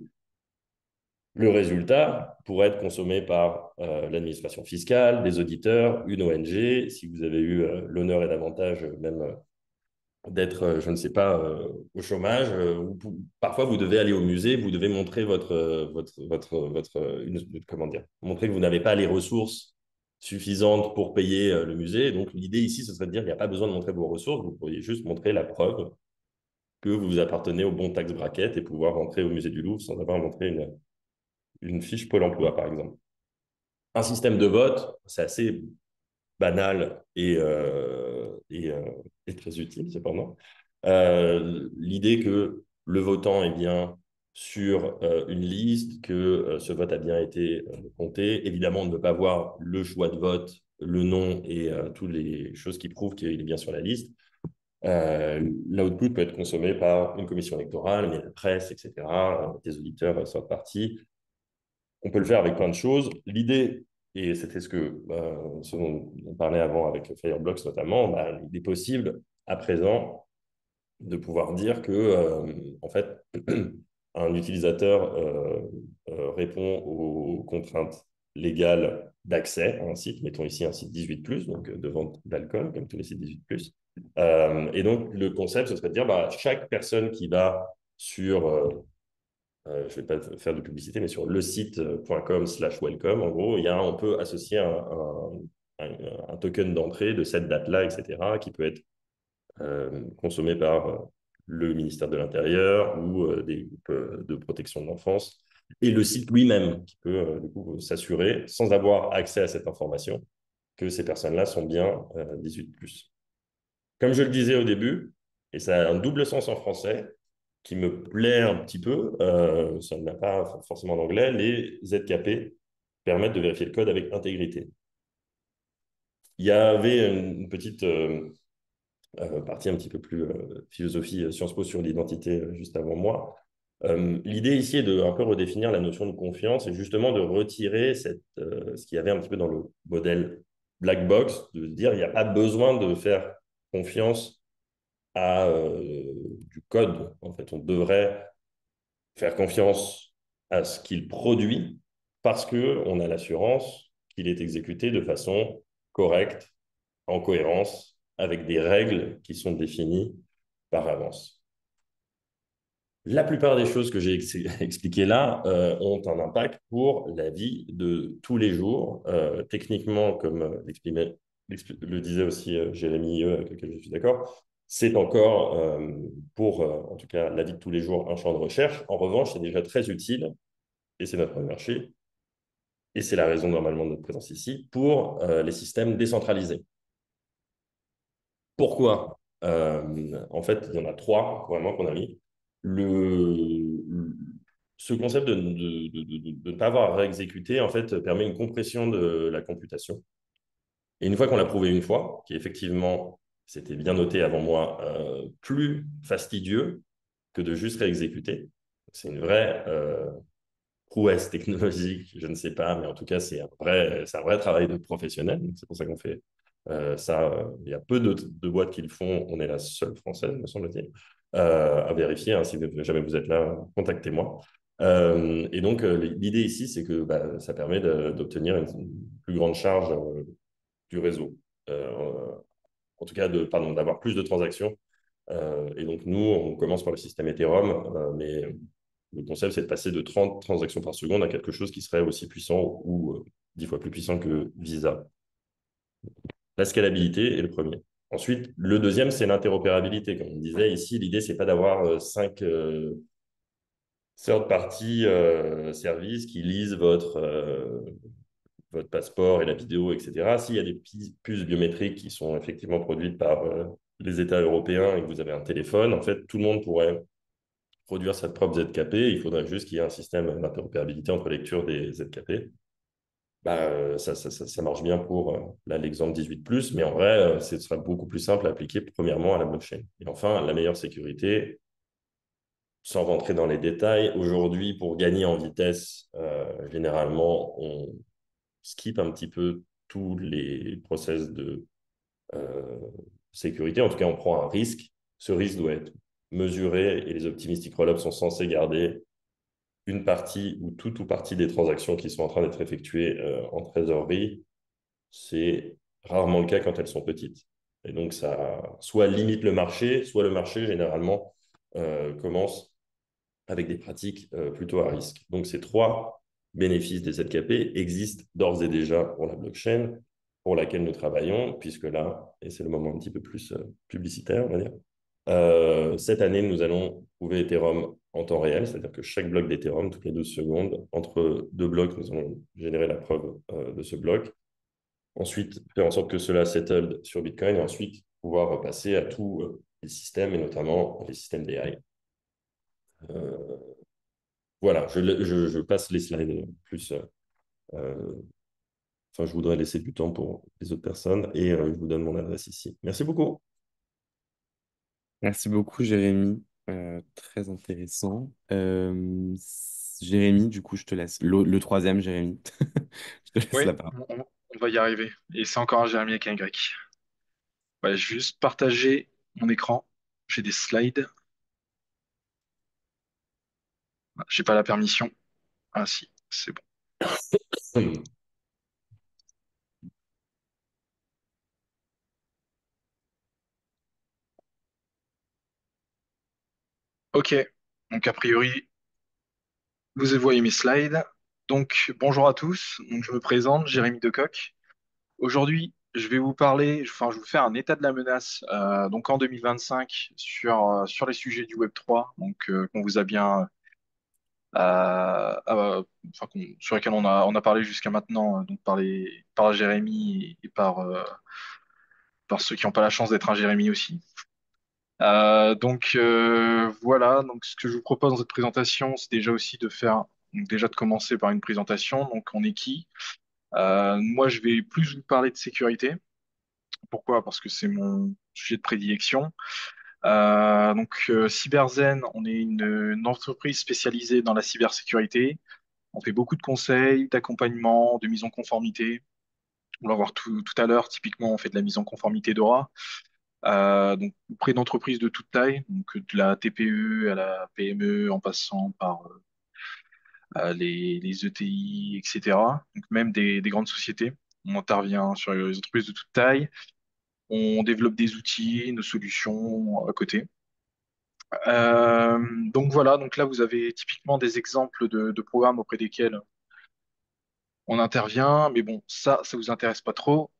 Le résultat pourrait être consommé par l'administration fiscale, des auditeurs, une ONG. Si vous avez eu l'honneur et l'avantage même d'être, je ne sais pas, au chômage, parfois vous devez aller au musée, vous devez montrer comment dire, montrer que vous n'avez pas les ressources suffisantes pour payer le musée. Donc l'idée ici, ce serait de dire qu'il n'y a pas besoin de montrer vos ressources, vous pourriez juste montrer la preuve que vous appartenez au bon tax bracket et pouvoir rentrer au musée du Louvre sans avoir montré une fiche Pôle emploi, par exemple. Un système de vote, c'est assez banal et très utile, cependant. L'idée que le votant est bien sur une liste, que ce vote a bien été compté. Évidemment, on ne peut pas voir le choix de vote, le nom et toutes les choses qui prouvent qu'il est bien sur la liste. L'output peut être consommé par une commission électorale, mais la presse, etc., des auditeurs sortent partie. On peut le faire avec plein de choses. L'idée, et c'était ce dont on parlait avant avec Fireblocks notamment, bah, il est possible à présent de pouvoir dire que, en fait, un utilisateur répond aux contraintes légales d'accès à un site, mettons ici un site 18+, donc de vente d'alcool, comme tous les sites 18+. Et donc, le concept, ce serait de dire, bah, chaque personne qui va sur je ne vais pas faire de publicité, mais sur le site.com/welcome, en gros, on peut associer un token d'entrée de cette date-là, etc., qui peut être consommé par le ministère de l'Intérieur ou des groupes de protection de l'enfance, et le site lui-même, qui peut du coup, s'assurer, sans avoir accès à cette information, que ces personnes-là sont bien 18+. Comme je le disais au début, et ça a un double sens en français, qui me plaît un petit peu, ça n'a pas forcément en anglais, les ZKP permettent de vérifier le code avec intégrité. Il y avait une petite partie un petit peu plus philosophie Sciences Po sur l'identité juste avant moi. L'idée ici est de un peu redéfinir la notion de confiance et justement de retirer ce qu'il y avait un petit peu dans le modèle black box, de dire il n'y a pas besoin de faire confiance à du code. En fait, on devrait faire confiance à ce qu'il produit parce qu'on a l'assurance qu'il est exécuté de façon correcte, en cohérence, avec des règles qui sont définies par avance. La plupart des choses que j'ai expliquées là ont un impact pour la vie de tous les jours. Techniquement, comme le disait aussi Jérémy avec lequel je suis d'accord, c'est encore, pour en tout cas la vie de tous les jours, un champ de recherche. En revanche, c'est déjà très utile, et c'est notre marché, et c'est la raison normalement de notre présence ici, pour les systèmes décentralisés. Pourquoi? En fait, il y en a trois vraiment qu'on a mis. Le, Ce concept de ne pas avoir à réexécuter, en fait, permet une compression de la computation. Et une fois qu'on l'a prouvé une fois, qui effectivement, c'était bien noté avant moi, plus fastidieux que de juste réexécuter. C'est une vraie prouesse technologique, je ne sais pas, mais en tout cas, c'est un vrai travail de professionnel. C'est pour ça qu'on fait ça. Il y a peu de boîtes qui le font. On est la seule française, me semble-t-il, à vérifier. Hein, si jamais vous êtes là, contactez-moi. Et donc, l'idée ici, c'est que bah, ça permet d'obtenir une plus grande charge du réseau. En tout cas, pardon, d'avoir plus de transactions. Et donc, nous, on commence par le système Ethereum, mais le concept, c'est de passer de 30 transactions par seconde à quelque chose qui serait aussi puissant ou 10 fois plus puissant que Visa. La scalabilité est le premier. Ensuite, le deuxième, c'est l'interopérabilité. Comme on disait ici, l'idée, c'est pas d'avoir 5 third-party services qui lisent votre passeport et la vidéo, etc. S'il y a des puces biométriques qui sont effectivement produites par les États européens et que vous avez un téléphone, en fait, tout le monde pourrait produire sa propre ZKP. Il faudrait juste qu'il y ait un système d'interopérabilité entre lecture des ZKP. Bah, ça marche bien pour là, l'exemple 18+, mais en vrai, ce sera beaucoup plus simple à appliquer premièrement à la blockchain. Et enfin, la meilleure sécurité, sans rentrer dans les détails, aujourd'hui, pour gagner en vitesse, généralement, on skip un petit peu tous les process de euh, sécurité. En tout cas, on prend un risque. Ce risque doit être mesuré et les optimistic rollups sont censés garder une partie ou toute ou partie des transactions qui sont en train d'être effectuées en trésorerie. C'est rarement le cas quand elles sont petites. Et donc, ça soit limite le marché, soit le marché, généralement, commence avec des pratiques plutôt à risque. Donc, ces trois bénéfices des ZKP existent d'ores et déjà pour la blockchain pour laquelle nous travaillons, puisque là, et c'est le moment un petit peu plus publicitaire, on va dire, cette année, nous allons prouver Ethereum en temps réel, c'est-à-dire que chaque bloc d'Ethereum, toutes les 12 secondes, entre deux blocs, nous allons générer la preuve de ce bloc. Ensuite, faire en sorte que cela settle sur Bitcoin et ensuite pouvoir repasser à tous les systèmes et notamment les systèmes d'AI. Voilà, je passe les slides plus. Enfin, je voudrais laisser du temps pour les autres personnes et je vous donne mon adresse ici. Merci beaucoup. Merci beaucoup, Jérémy. Très intéressant. Jérémy, du coup, je te laisse. Le troisième, Jérémy. Je te laisse Oui, la parole. on va y arriver. Et c'est encore un Jérémy avec un Y. Ouais, je vais juste partager mon écran. J'ai des slides. Ah, j'ai pas la permission. Ah si, c'est bon. Ok. Donc a priori, vous voyez mes slides. Donc bonjour à tous. Donc je me présente, Jérémy Decoq. Aujourd'hui, je vais vous parler, enfin je vais vous faire un état de la menace donc en 2025 sur les sujets du Web3, donc qu'on vous a bien enfin, sur lesquels on a parlé jusqu'à maintenant, donc par Jérémy et par ceux qui n'ont pas la chance d'être un Jérémy aussi. Voilà, donc ce que je vous propose dans cette présentation, c'est déjà aussi déjà de commencer par une présentation. Donc on est qui? Moi, je vais plus vous parler de sécurité. Pourquoi? Parce que c'est mon sujet de prédilection. Cyberzen, on est une entreprise spécialisée dans la cybersécurité. On fait beaucoup de conseils, d'accompagnement, de mise en conformité. On va voir tout à l'heure, typiquement, on fait de la mise en conformité DORA. Donc, auprès d'entreprises de toute taille, donc de la TPE à la PME, en passant par les ETI, etc. Donc, même des grandes sociétés. On intervient sur les entreprises de toute taille. On développe des outils, nos solutions à côté. Euh, donc voilà, donc là vous avez typiquement des exemples de programmes auprès desquels on intervient, mais bon, ça vous intéresse pas trop.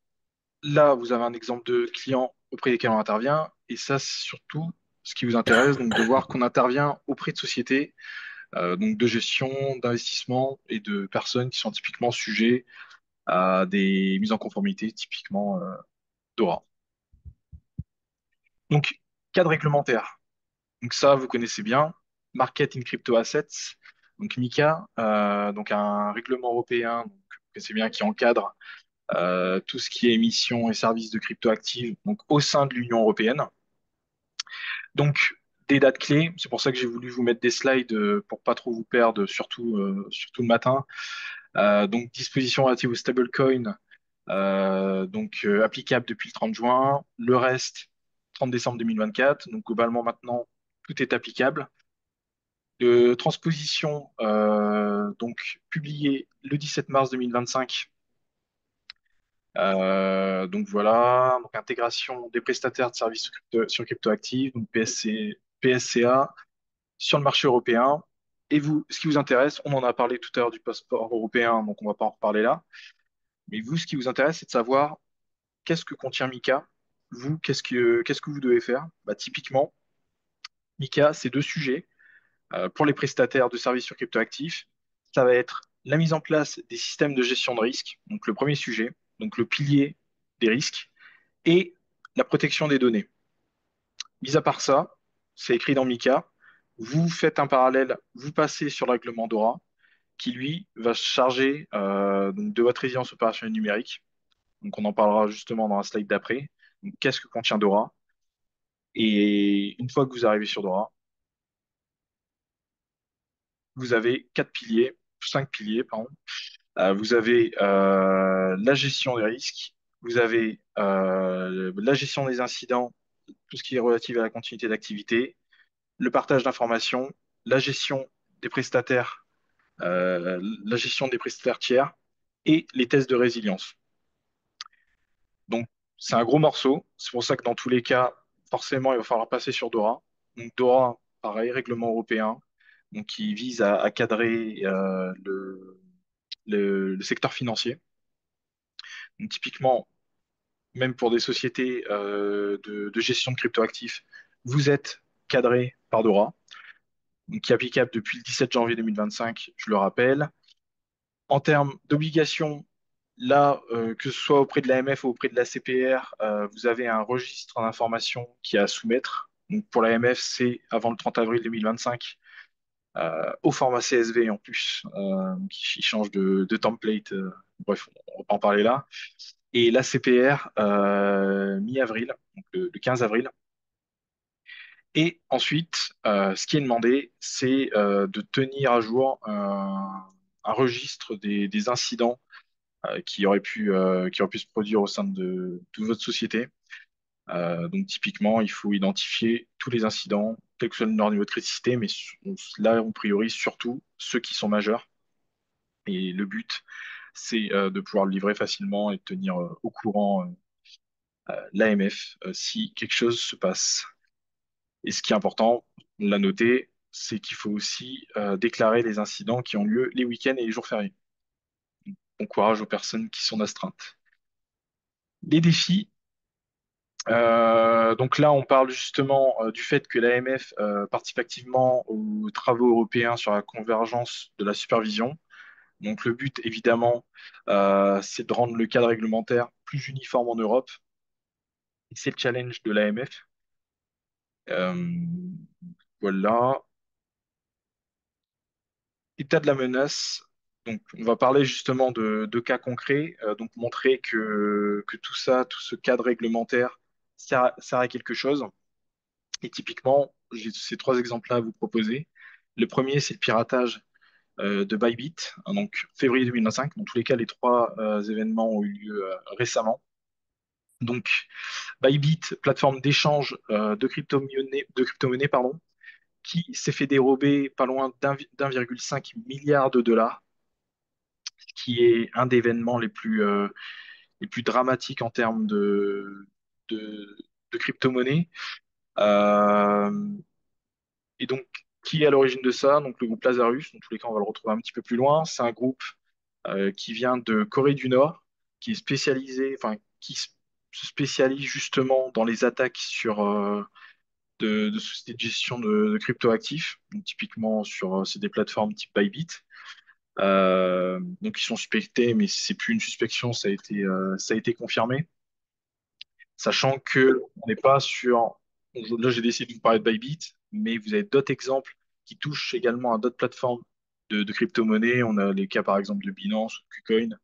Là, vous avez un exemple de client auprès desquels on intervient. Et ça, c'est surtout ce qui vous intéresse, donc de voir qu'on intervient auprès de sociétés, donc de gestion, d'investissement et de personnes qui sont typiquement sujets à des mises en conformité, typiquement DORA. Donc, cadre réglementaire. Donc ça, vous connaissez bien. Market in Crypto Assets. Donc MiCA, donc un règlement européen, donc, vous connaissez bien, qui encadre tout ce qui est émission et services de cryptoactifs donc au sein de l'Union européenne. Donc des dates clés, c'est pour ça que j'ai voulu vous mettre des slides pour pas trop vous perdre, surtout le matin. Donc dispositions relatives au stablecoin, applicable depuis le 30 juin. Le reste, 30 décembre 2024. Donc globalement maintenant, tout est applicable. De transposition, donc publiée le 17 mars 2025. Donc voilà, donc intégration des prestataires de services sur cryptoactifs, donc PSCA, sur le marché européen. Et vous, ce qui vous intéresse, on en a parlé tout à l'heure du passeport européen, donc on va pas en reparler là. Mais vous, ce qui vous intéresse, c'est de savoir qu'est-ce que contient MiCA. Vous, qu'est-ce que vous devez faire? Bah, typiquement, MiCA, c'est deux sujets. Pour les prestataires de services sur cryptoactifs, ça va être la mise en place des systèmes de gestion de risque, donc le premier sujet, donc le pilier des risques, et la protection des données. Mis à part ça, c'est écrit dans MiCA, vous faites un parallèle, vous passez sur le règlement DORA, qui lui va se charger donc de votre résilience opérationnelle numérique. Donc on en parlera justement dans la slide d'après. Donc, qu'est-ce que contient DORA? Et une fois que vous arrivez sur DORA, vous avez quatre piliers, cinq piliers, pardon. Vous avez la gestion des risques, vous avez la gestion des incidents, tout ce qui est relatif à la continuité d'activité, le partage d'informations, la gestion des prestataires, la gestion des prestataires tiers et les tests de résilience. Donc, c'est un gros morceau. C'est pour ça que dans tous les cas, forcément, il va falloir passer sur DORA. Donc, DORA, pareil, règlement européen, donc qui vise à cadrer le secteur financier. Donc, typiquement, même pour des sociétés de gestion de cryptoactifs, vous êtes cadré par DORA, donc qui est applicable depuis le 17 janvier 2025, je le rappelle. En termes d'obligations, là, que ce soit auprès de l'AMF ou auprès de la CPR, vous avez un registre d'informations qui est à soumettre. Donc pour l'AMF, c'est avant le 30 avril 2025, au format CSV en plus, qui change de template. Bref, on va pas en parler là. Et la CPR, mi-avril, donc le 15 avril. Et ensuite, ce qui est demandé, c'est de tenir à jour un registre des incidents qui auraient pu se produire au sein de votre société. Donc typiquement, il faut identifier tous les incidents, quel que soit leur niveau de criticité, mais là, on priorise surtout ceux qui sont majeurs. Et le but, c'est de pouvoir le livrer facilement et de tenir au courant l'AMF si quelque chose se passe. Et ce qui est important, on l'a noté, c'est qu'il faut aussi déclarer les incidents qui ont lieu les week-ends et les jours fériés. Bon courage aux personnes qui sont astreintes. Les défis, donc là, on parle justement du fait que l'AMF participe activement aux travaux européens sur la convergence de la supervision. Donc le but, évidemment, c'est de rendre le cadre réglementaire plus uniforme en Europe. Et c'est le challenge de l'AMF. Voilà. État de la menace. Donc, on va parler justement de cas concrets, donc montrer que tout ça, tout ce cadre réglementaire sert à quelque chose. Et typiquement, j'ai ces trois exemples-là à vous proposer. Le premier, c'est le piratage de Bybit, hein, donc février 2025. Dans tous les cas, les trois événements ont eu lieu récemment. Donc, Bybit, plateforme d'échange de crypto-monnaies, pardon, qui s'est fait dérober pas loin d'1,5 milliard de dollars, qui est un des événements les plus dramatiques en termes de, de crypto-monnaie. Euh, et donc, qui est à l'origine de ça? Donc, le groupe Lazarus, dans tous les cas, on va le retrouver un petit peu plus loin. C'est un groupe qui vient de Corée du Nord, qui est spécialisé, enfin, se spécialise justement dans les attaques de sociétés de gestion de cryptoactifs. Donc, typiquement, c'est des plateformes type Bybit. Donc, ils sont suspectés, mais c'est plus une suspicion, ça a été confirmé. Sachant que on n'est pas sur. Là, j'ai décidé de vous parler de Bybit, mais vous avez d'autres exemples qui touchent également à d'autres plateformes de crypto-monnaies. On a les cas, par exemple, de Binance ou KuCoin,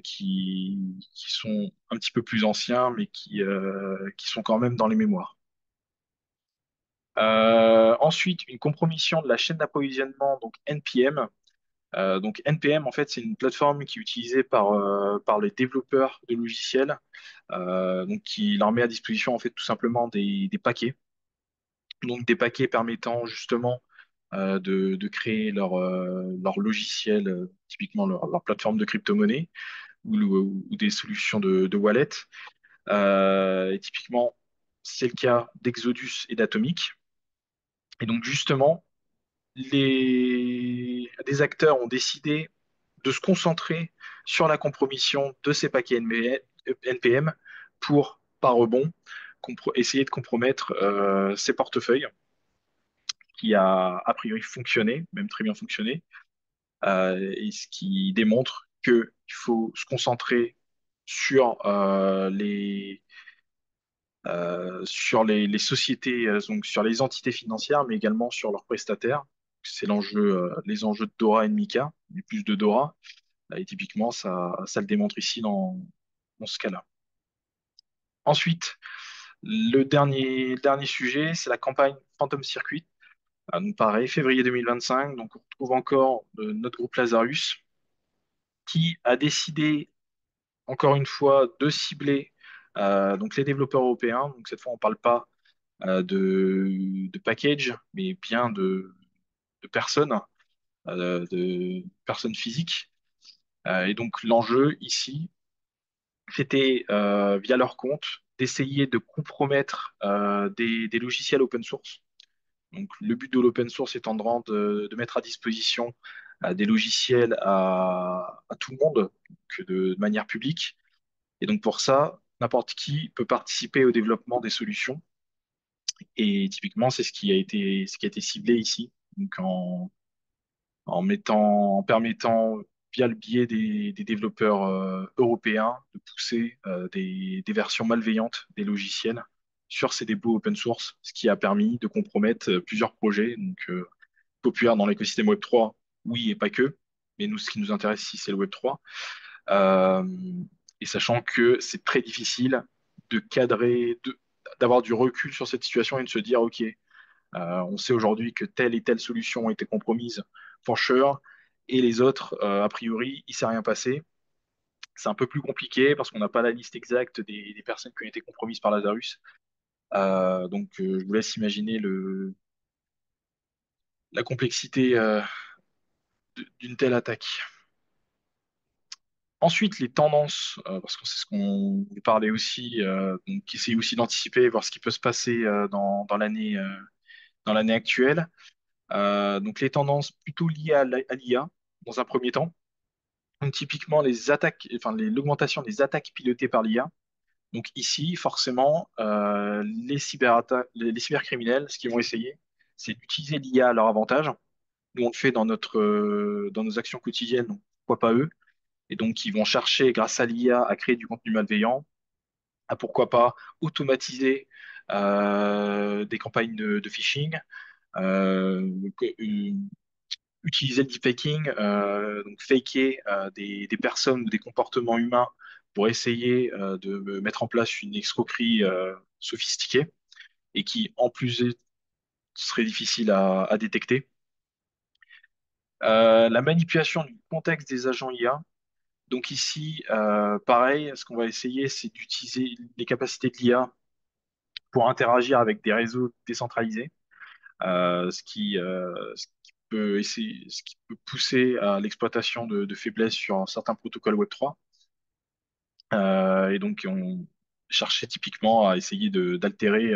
qui sont un petit peu plus anciens, mais qui sont quand même dans les mémoires. Ensuite, une compromission de la chaîne d'approvisionnement, donc NPM. Donc NPM, en fait, c'est une plateforme qui est utilisée par les développeurs de logiciels, donc qui leur met à disposition en fait tout simplement des paquets. Donc des paquets permettant justement de créer leur logiciel, typiquement leur plateforme de crypto-monnaie ou des solutions de wallet. Et typiquement, c'est le cas d'Exodus et d'Atomic. Et donc justement, des acteurs ont décidé de se concentrer sur la compromission de ces paquets NPM pour, par rebond, essayer de compromettre ces portefeuilles qui a priori fonctionné, même très bien fonctionné, et ce qui démontre qu'il faut se concentrer sur les sociétés, donc sur les entités financières, mais également sur leurs prestataires. C'est les enjeux de Dora et de Mika, mais plus de Dora. Et typiquement, ça le démontre ici dans ce cas-là. Ensuite, le dernier sujet, c'est la campagne Phantom Circuit. Donc pareil, février 2025. Donc on retrouve encore notre groupe Lazarus qui a décidé, encore une fois, de cibler donc les développeurs européens. Donc cette fois, on ne parle pas de package, mais bien de personnes physiques. Et donc l'enjeu ici, c'était via leur compte d'essayer de compromettre des logiciels open source. Donc le but de l'open source étant de mettre à disposition des logiciels à tout le monde, de manière publique. Et donc pour ça, n'importe qui peut participer au développement des solutions. Et typiquement, c'est ce qui a été ciblé ici. Donc en permettant, via le biais des développeurs européens, de pousser des versions malveillantes des logiciels sur ces dépôts open source, ce qui a permis de compromettre plusieurs projets, donc populaires dans l'écosystème Web3, oui et pas que, mais nous, ce qui nous intéresse ici, c'est le Web3. Euh, et sachant que c'est très difficile de cadrer, d'avoir du recul sur cette situation et de se dire, OK, on sait aujourd'hui que telle et telle solution a été compromise for sure, et les autres, a priori, il ne s'est rien passé. C'est un peu plus compliqué parce qu'on n'a pas la liste exacte des personnes qui ont été compromises par Lazarus. Donc, je vous laisse imaginer la complexité d'une telle attaque. Ensuite, les tendances, parce que c'est ce qu'on vous parlait aussi, donc essayer aussi d'anticiper, voir ce qui peut se passer dans l'année actuelle. Donc les tendances plutôt liées à l'IA dans un premier temps. Donc typiquement les attaques, enfin l'augmentation des attaques pilotées par l'IA. Donc ici, forcément, les cybercriminels, ce qu'ils vont essayer, c'est d'utiliser l'IA à leur avantage. Nous, on le fait dans nos actions quotidiennes, donc pourquoi pas eux? Et donc, ils vont chercher, grâce à l'IA, à créer du contenu malveillant, à pourquoi pas automatiser des campagnes de phishing, euh, euh, utiliser le deepfaking, donc faker des personnes ou des comportements humains pour essayer de mettre en place une escroquerie sophistiquée et qui, en plus, serait difficile à détecter. La manipulation du contexte des agents IA. Donc ici, pareil, ce qu'on va essayer, c'est d'utiliser les capacités de l'IA pour interagir avec des réseaux décentralisés, ce qui peut pousser à l'exploitation de faiblesses sur certains protocoles Web3. Et donc, on cherchait typiquement à essayer d'altérer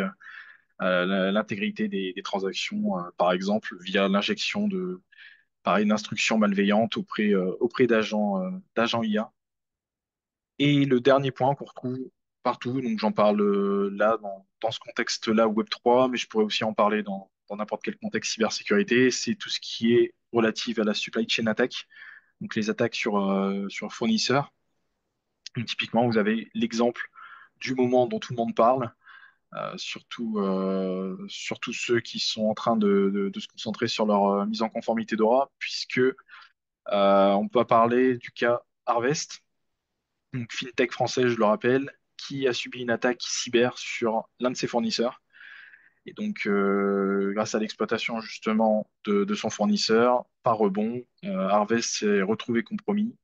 l'intégrité des transactions, par exemple, via l'injection pareil, d'instructions malveillantes auprès d'agents IA. Et le dernier point qu'on retrouve partout. Donc j'en parle là, dans ce contexte-là, Web3, mais je pourrais aussi en parler dans n'importe quel contexte cybersécurité. C'est tout ce qui est relatif à la supply chain attack, donc les attaques sur fournisseurs. Donc, typiquement, vous avez l'exemple du moment dont tout le monde parle, surtout ceux qui sont en train de se concentrer sur leur mise en conformité DORA, puisque on peut parler du cas Harvest, donc fintech français, je le rappelle, qui a subi une attaque cyber sur l'un de ses fournisseurs. Et donc, grâce à l'exploitation justement de son fournisseur, par rebond, Harvest s'est retrouvé compromis.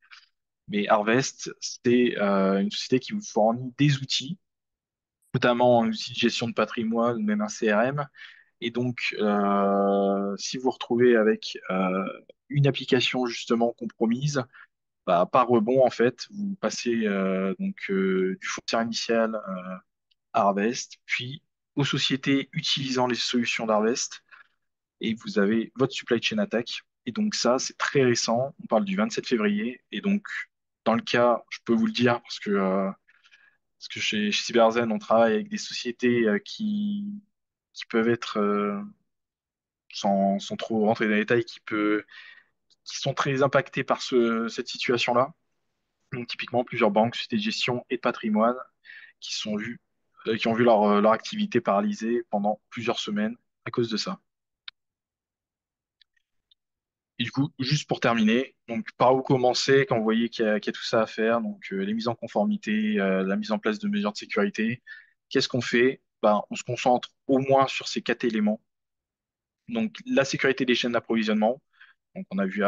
Mais Harvest, c'est une société qui vous fournit des outils, notamment un outil de gestion de patrimoine ou même un CRM. Et donc, si vous vous retrouvez avec une application justement compromise, bah, par rebond, en fait, vous passez du fournisseur initial à Harvest, puis aux sociétés utilisant les solutions d'Harvest, et vous avez votre supply chain attack. Et donc ça, c'est très récent, on parle du 27 février, et donc dans le cas, je peux vous le dire, parce que chez Cyberzen, on travaille avec des sociétés qui peuvent être, sans trop rentrer dans les détails, qui sont très impactées par cette situation-là. Donc typiquement, plusieurs banques, sociétés de gestion et de patrimoine qui ont vu leur activité paralysée pendant plusieurs semaines à cause de ça. Et du coup, juste pour terminer, donc par où commencer quand vous voyez qu'il y a tout ça à faire, donc les mises en conformité, la mise en place de mesures de sécurité, qu'est-ce qu'on fait? Ben, on se concentre au moins sur ces quatre éléments. Donc la sécurité des chaînes d'approvisionnement. Donc on a vu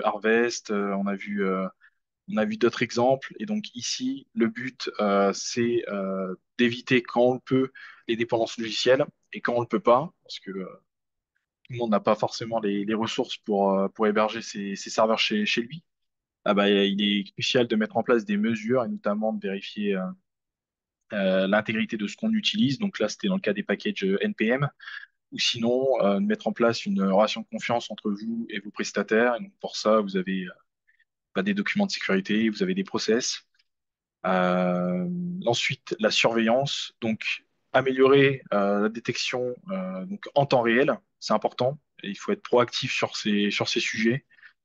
Harvest, on a vu d'autres exemples. Et donc ici, le but, c'est d'éviter quand on le peut les dépendances logicielles et quand on ne le peut pas, parce que tout le monde n'a pas forcément les ressources pour héberger ses serveurs chez lui. Ah bah, il est crucial de mettre en place des mesures et notamment de vérifier l'intégrité de ce qu'on utilise. Donc là, c'était dans le cas des packages NPM. Ou sinon, de mettre en place une relation de confiance entre vous et vos prestataires. Et donc pour ça, vous avez des documents de sécurité, vous avez des process. Euh, Ensuite, la surveillance, donc améliorer la détection donc en temps réel, c'est important. Et il faut être proactif sur ces sujets.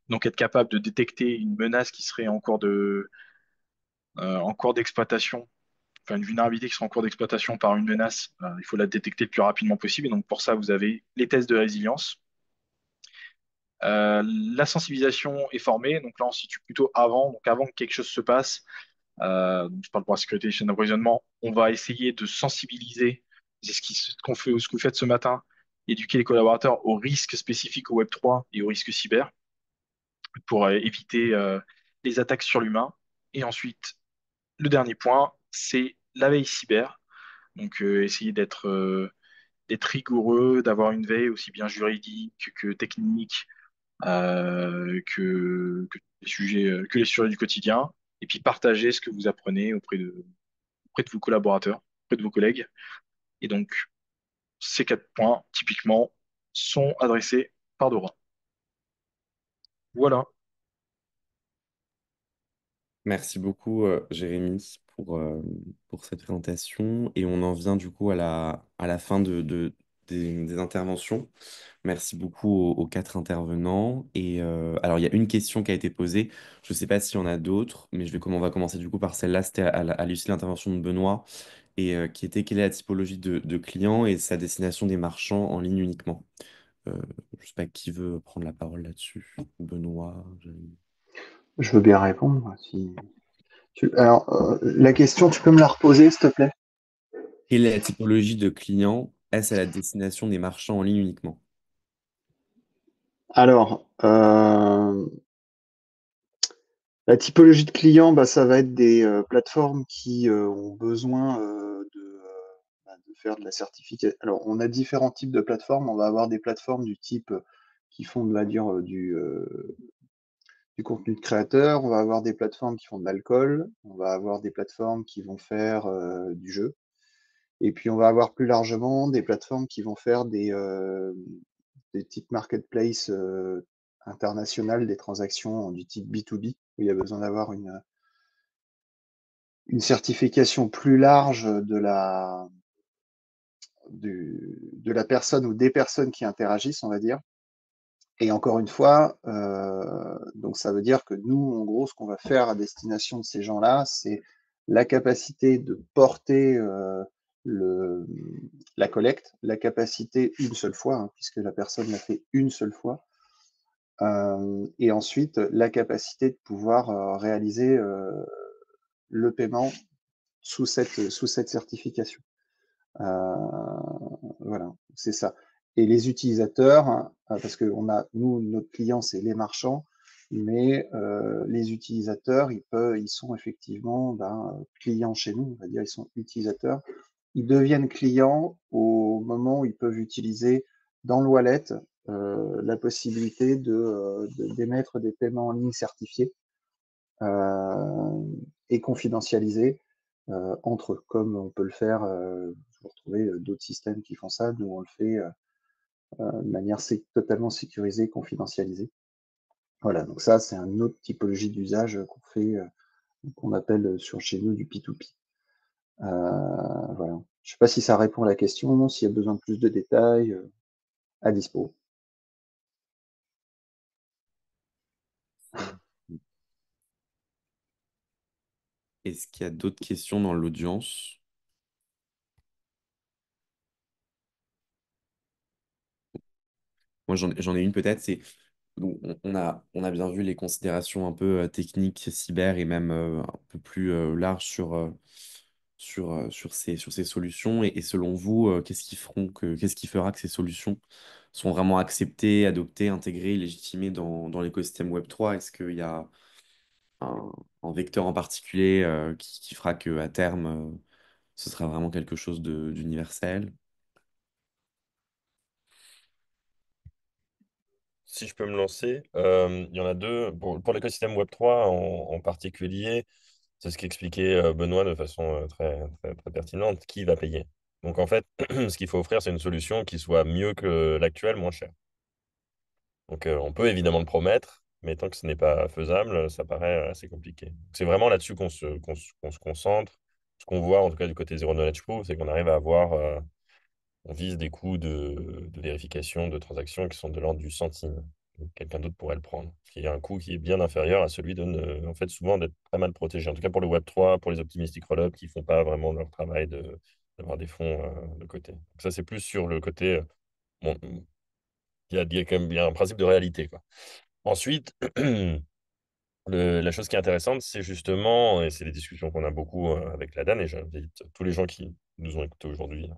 Donc être capable de détecter une menace qui serait en cours d'exploitation, enfin une vulnérabilité qui serait en cours d'exploitation par une menace, il faut la détecter le plus rapidement possible. Et donc pour ça, vous avez les tests de résilience. La sensibilisation est formée, donc là on se situe plutôt avant, donc avant que quelque chose se passe. Donc je parle pour la sécurité des chaînes d'approvisionnement. On va essayer de sensibiliser, c'est ce qu'on fait, ce que vous faites ce matin, éduquer les collaborateurs aux risques spécifiques au Web3 et aux risques cyber pour éviter les attaques sur l'humain. Et ensuite, le dernier point, c'est la veille cyber. Donc essayer d'être rigoureux, d'avoir une veille aussi bien juridique que technique, que les sujets du quotidien, et puis partager ce que vous apprenez auprès de vos collaborateurs, auprès de vos collègues. Et donc, ces quatre points, typiquement, sont adressés par Dora. Voilà. Merci beaucoup, Jérémy, pour cette présentation. Et on en vient du coup à la fin des interventions. Merci beaucoup aux quatre intervenants. Et alors, il y a une question qui a été posée. Je ne sais pas s'il y en a d'autres, mais on va commencer du coup par celle-là. C'était à l'issue de l'intervention de Benoît, et qui était quelle est la typologie de clients et sa destination des marchands en ligne uniquement. Je ne sais pas qui veut prendre la parole là-dessus. Benoît, Jérémy. Je veux bien répondre. Si Alors, la question, tu peux me la reposer, s'il te plaît? Quelle est la typologie de clients? Est-ce à la destination des marchands en ligne uniquement? Alors, la typologie de clients, bah, ça va être des plateformes qui ont besoin de faire de la certification. Alors, on a différents types de plateformes. On va avoir des plateformes du type qui font, on va dire, du contenu de créateur. On va avoir des plateformes qui font de l'alcool. On va avoir des plateformes qui vont faire du jeu. Et puis, on va avoir plus largement des plateformes qui vont faire des types marketplace internationales, des transactions du type B2B, où il y a besoin d'avoir une certification plus large de la personne ou des personnes qui interagissent, on va dire. Et encore une fois, donc ça veut dire que nous, en gros, ce qu'on va faire à destination de ces gens-là, c'est la capacité de porter le, la collecte, la capacité une seule fois, hein, puisque la personne l'a fait une seule fois, et ensuite la capacité de pouvoir réaliser le paiement sous cette certification. Voilà, c'est ça. Et les utilisateurs, hein, parce que nous, notre client, c'est les marchands, mais les utilisateurs, ils sont effectivement clients chez nous, on va dire, ils sont utilisateurs. Ils deviennent clients au moment où ils peuvent utiliser dans le wallet la possibilité d'émettre des paiements en ligne certifiés et confidentialisés entre eux, comme on peut le faire, vous retrouvez d'autres systèmes qui font ça, nous on le fait de manière totalement sécurisée, confidentialisée. Voilà, donc ça c'est une autre typologie d'usage qu'on fait, qu'on appelle sur chez nous du P2P. Voilà. Je ne sais pas si ça répond à la question, s'il y a besoin de plus de détails, à dispo. Est-ce qu'il y a d'autres questions dans l'audience? Moi, j'en ai une peut-être. Donc, on a bien vu les considérations un peu techniques, cyber et même un peu plus larges sur ces solutions. Et selon vous, qu'est-ce qui fera que ces solutions sont vraiment acceptées, adoptées, intégrées, légitimées dans l'écosystème Web3? Est-ce qu'il y a un, un vecteur en particulier qui fera qu'à terme, ce sera vraiment quelque chose d'universel? Si je peux me lancer, il y en a deux. Pour l'écosystème Web3 en particulier, c'est ce qu'expliquait Benoît de façon très pertinente. Qui va payer? Donc en fait, ce qu'il faut offrir, c'est une solution qui soit mieux que l'actuelle, moins chère. Donc on peut évidemment le promettre, mais tant que ce n'est pas faisable, ça paraît assez compliqué. C'est vraiment là-dessus qu'on se concentre. Ce qu'on voit, en tout cas du côté Zero Knowledge Proof, c'est qu'on arrive à avoir, on vise des coûts de vérification de transactions qui sont de l'ordre du centime. Donc, quelqu'un d'autre pourrait le prendre. Ce qui est un coût qui est bien inférieur à celui en fait, souvent d'être très mal protégé. En tout cas pour le Web3, pour les optimistic rollups qui ne font pas vraiment leur travail d'avoir des fonds de côté. Donc, ça, c'est plus sur le côté. Bon, il y a quand même un principe de réalité, quoi. Ensuite, la chose qui est intéressante, c'est justement, et c'est les discussions qu'on a beaucoup avec la DAN, et j'invite tous les gens qui nous ont écoutés aujourd'hui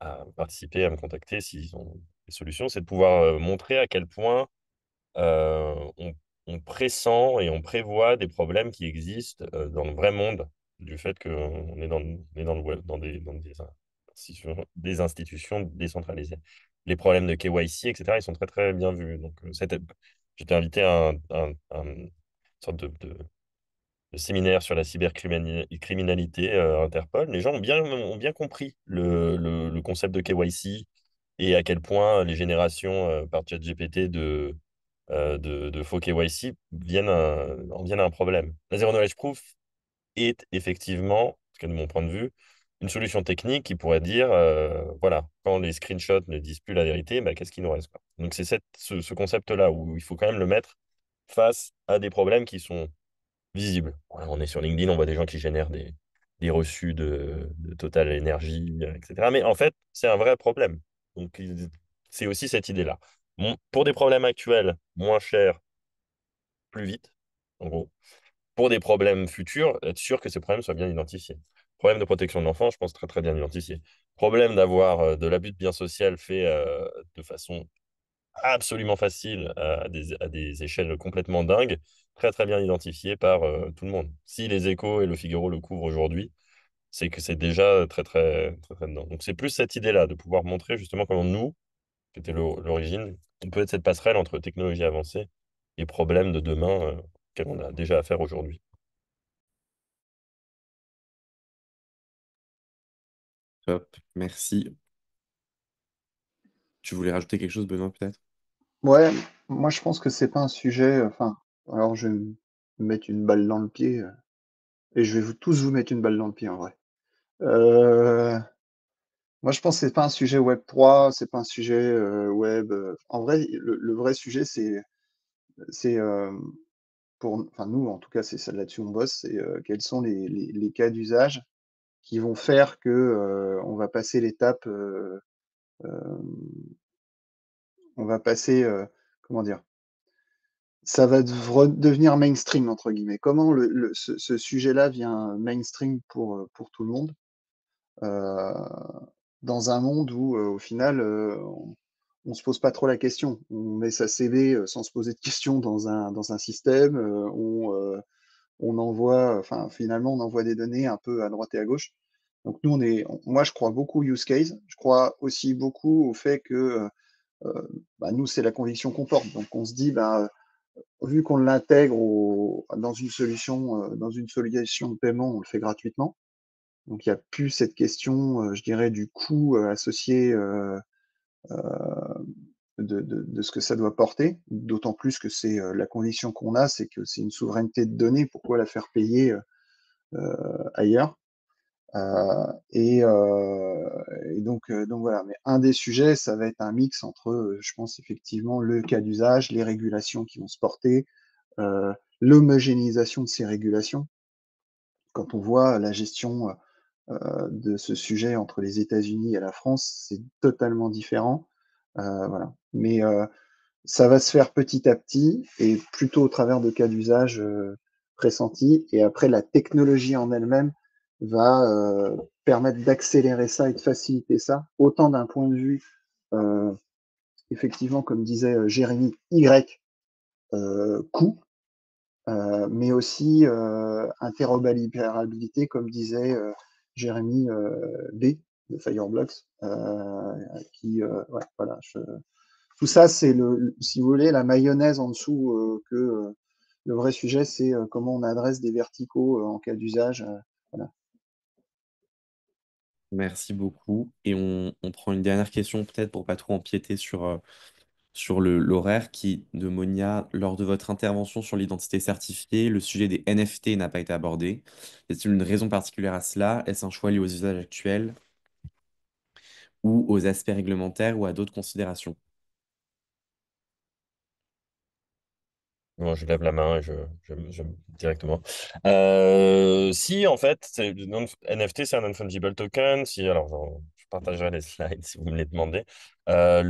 à participer, à me contacter s'ils ont des solutions, c'est de pouvoir montrer à quel point euh, on, on pressent et on prévoit des problèmes qui existent dans le vrai monde, du fait qu'on est on est dans le web, des institutions décentralisées. Les problèmes de KYC, etc., ils sont très bien vus. Donc, j'étais invité à une sorte de séminaire sur la cybercriminalité Interpol. Les gens ont bien compris le concept de KYC et à quel point les générations par ChatGPT de faux KYC en viennent à un problème. La Zero Knowledge Proof est effectivement, en tout cas de mon point de vue, une solution technique qui pourrait dire, voilà, quand les screenshots ne disent plus la vérité, bah, qu'est-ce qu'il nous reste, quoi. Donc c'est ce concept-là où il faut quand même le mettre face à des problèmes qui sont visibles. Voilà, on est sur LinkedIn, on voit des gens qui génèrent des reçus de Total Energy, etc. Mais en fait, c'est un vrai problème. Donc, c'est aussi cette idée-là. Pour des problèmes actuels, moins cher, plus vite, en gros. Pour des problèmes futurs, être sûr que ces problèmes soient bien identifiés. Problème de protection de l'enfant, je pense très bien identifié. Problème d'avoir de l'abus de biens social fait de façon absolument facile à des échelles complètement dingues, très bien identifié par tout le monde. Si les Échos et le Figaro le couvrent aujourd'hui, c'est que c'est déjà très dedans. Donc c'est plus cette idée-là de pouvoir montrer justement comment nous, qui était l'origine, on peut être cette passerelle entre technologie avancée et problèmes de demain auxquels on a déjà affaire aujourd'hui. Top, merci. Tu voulais rajouter quelque chose, Benoît, peut-être? Ouais, moi je pense que c'est pas un sujet, enfin, alors je vais me mettre une balle dans le pied, et je vais tous vous mettre une balle dans le pied en vrai. Euh, Moi, je pense que c'est pas un sujet Web3, c'est pas un sujet web. En vrai, le vrai sujet, c'est enfin nous, en tout cas, c'est ça là-dessus on bosse, c'est quels sont les cas d'usage qui vont faire que on va passer l'étape, euh, on va passer, comment dire, ça va devenir mainstream entre guillemets. Comment ce sujet-là vient mainstream pour tout le monde euh, dans un monde où au final on se pose pas trop la question. On met sa CV sans se poser de questions dans un système. On envoie, enfin finalement on envoie des données un peu à droite et à gauche. Donc nous moi je crois beaucoup au use case. Je crois aussi beaucoup au fait que bah, nous c'est la conviction qu'on porte. Donc on se dit bah vu qu'on l'intègre dans une solution de paiement, on le fait gratuitement. Donc il n'y a plus cette question, je dirais, du coût associé de ce que ça doit porter. D'autant plus que c'est la condition qu'on a, c'est que c'est une souveraineté de données. Pourquoi la faire payer ailleurs et donc voilà. Mais un des sujets, ça va être un mix entre, je pense effectivement, le cas d'usage, les régulations qui vont se porter, l'homogénéisation de ces régulations. Quand on voit la gestion de ce sujet entre les États-Unis et la France, c'est totalement différent. Voilà. Mais ça va se faire petit à petit et plutôt au travers de cas d'usage pressentis. Et après, la technologie en elle-même va permettre d'accélérer ça et de faciliter ça, autant d'un point de vue, euh, effectivement, comme disait Jérémy, Y, coût, mais aussi interopérabilité, comme disait Jérémy B de Fireblocks, ouais, voilà. Tout ça, c'est si vous voulez, la mayonnaise en dessous que le vrai sujet, c'est comment on adresse des verticaux en cas d'usage. Voilà. Merci beaucoup. Et on prend une dernière question peut-être pour pas trop empiéter sur l'horaire qui, de Monia, lors de votre intervention sur l'identité certifiée, le sujet des NFT n'a pas été abordé. Y a-t-il une raison particulière à cela? Est-ce un choix lié aux usages actuels ou aux aspects réglementaires ou à d'autres considérations? Bon, je lève la main et directement. Si, en fait, NFT, c'est un non-fungible token. Si, alors, je partagerai les slides si vous me les demandez. En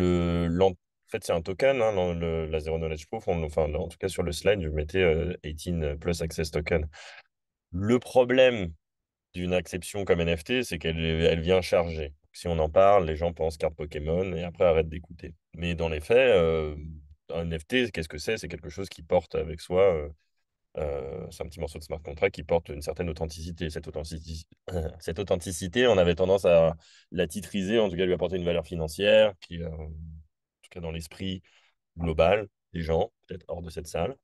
fait, c'est un token, hein, la Zero Knowledge Proof. Enfin, en tout cas, sur le slide, je mettais 18 plus Access Token. Le problème d'une exception comme NFT, c'est elle vient charger. Si on en parle, les gens pensent carte Pokémon et après arrêtent d'écouter. Mais dans les faits, un NFT, qu'est-ce que c'est? C'est quelque chose qui porte avec soi, c'est un petit morceau de smart contract qui porte une certaine authenticité. Cette authenticité, on avait tendance à la titriser, en tout cas lui apporter une valeur financière, en tout cas dans l'esprit global des gens, peut-être hors de cette salle.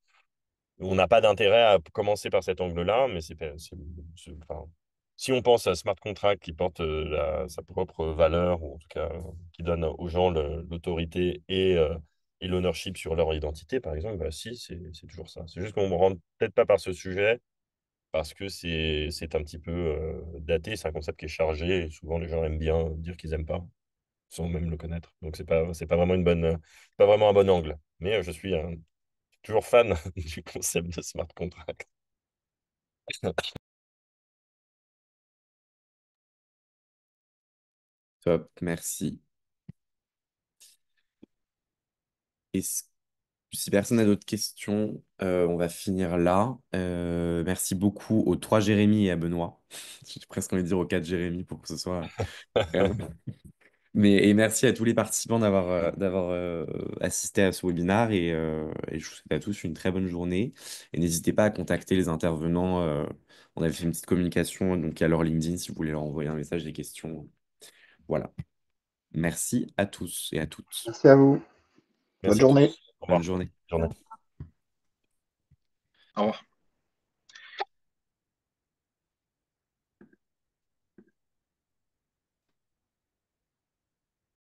On n'a pas d'intérêt à commencer par cet angle-là, mais enfin, si on pense à smart contract qui porte sa propre valeur, ou en tout cas qui donne aux gens l'autorité et l'ownership sur leur identité, par exemple, bah, si, c'est toujours ça. C'est juste qu'on ne rentre peut-être pas par ce sujet parce que c'est un petit peu daté, c'est un concept qui est chargé, et souvent les gens aiment bien dire qu'ils n'aiment pas, sans même le connaître. Donc c'est pas vraiment pas vraiment un bon angle. Mais je suis toujours fan du concept de smart contract. Top, merci. Est-ce- Si personne n'a d'autres questions, on va finir là. Merci beaucoup aux trois Jérémy et à Benoît. J'ai presque envie de dire aux quatre Jérémy pour que ce soit. Et merci à tous les participants d'avoir assisté à ce webinaire et je vous souhaite à tous une très bonne journée. Et n'hésitez pas à contacter les intervenants. On avait fait une petite communication donc à leur LinkedIn si vous voulez leur envoyer un message, des questions. Voilà. Merci à tous et à toutes. Merci à vous. Bonne Merci à journée. tous. Au Bonne revoir. journée. Bonne journée. Au revoir.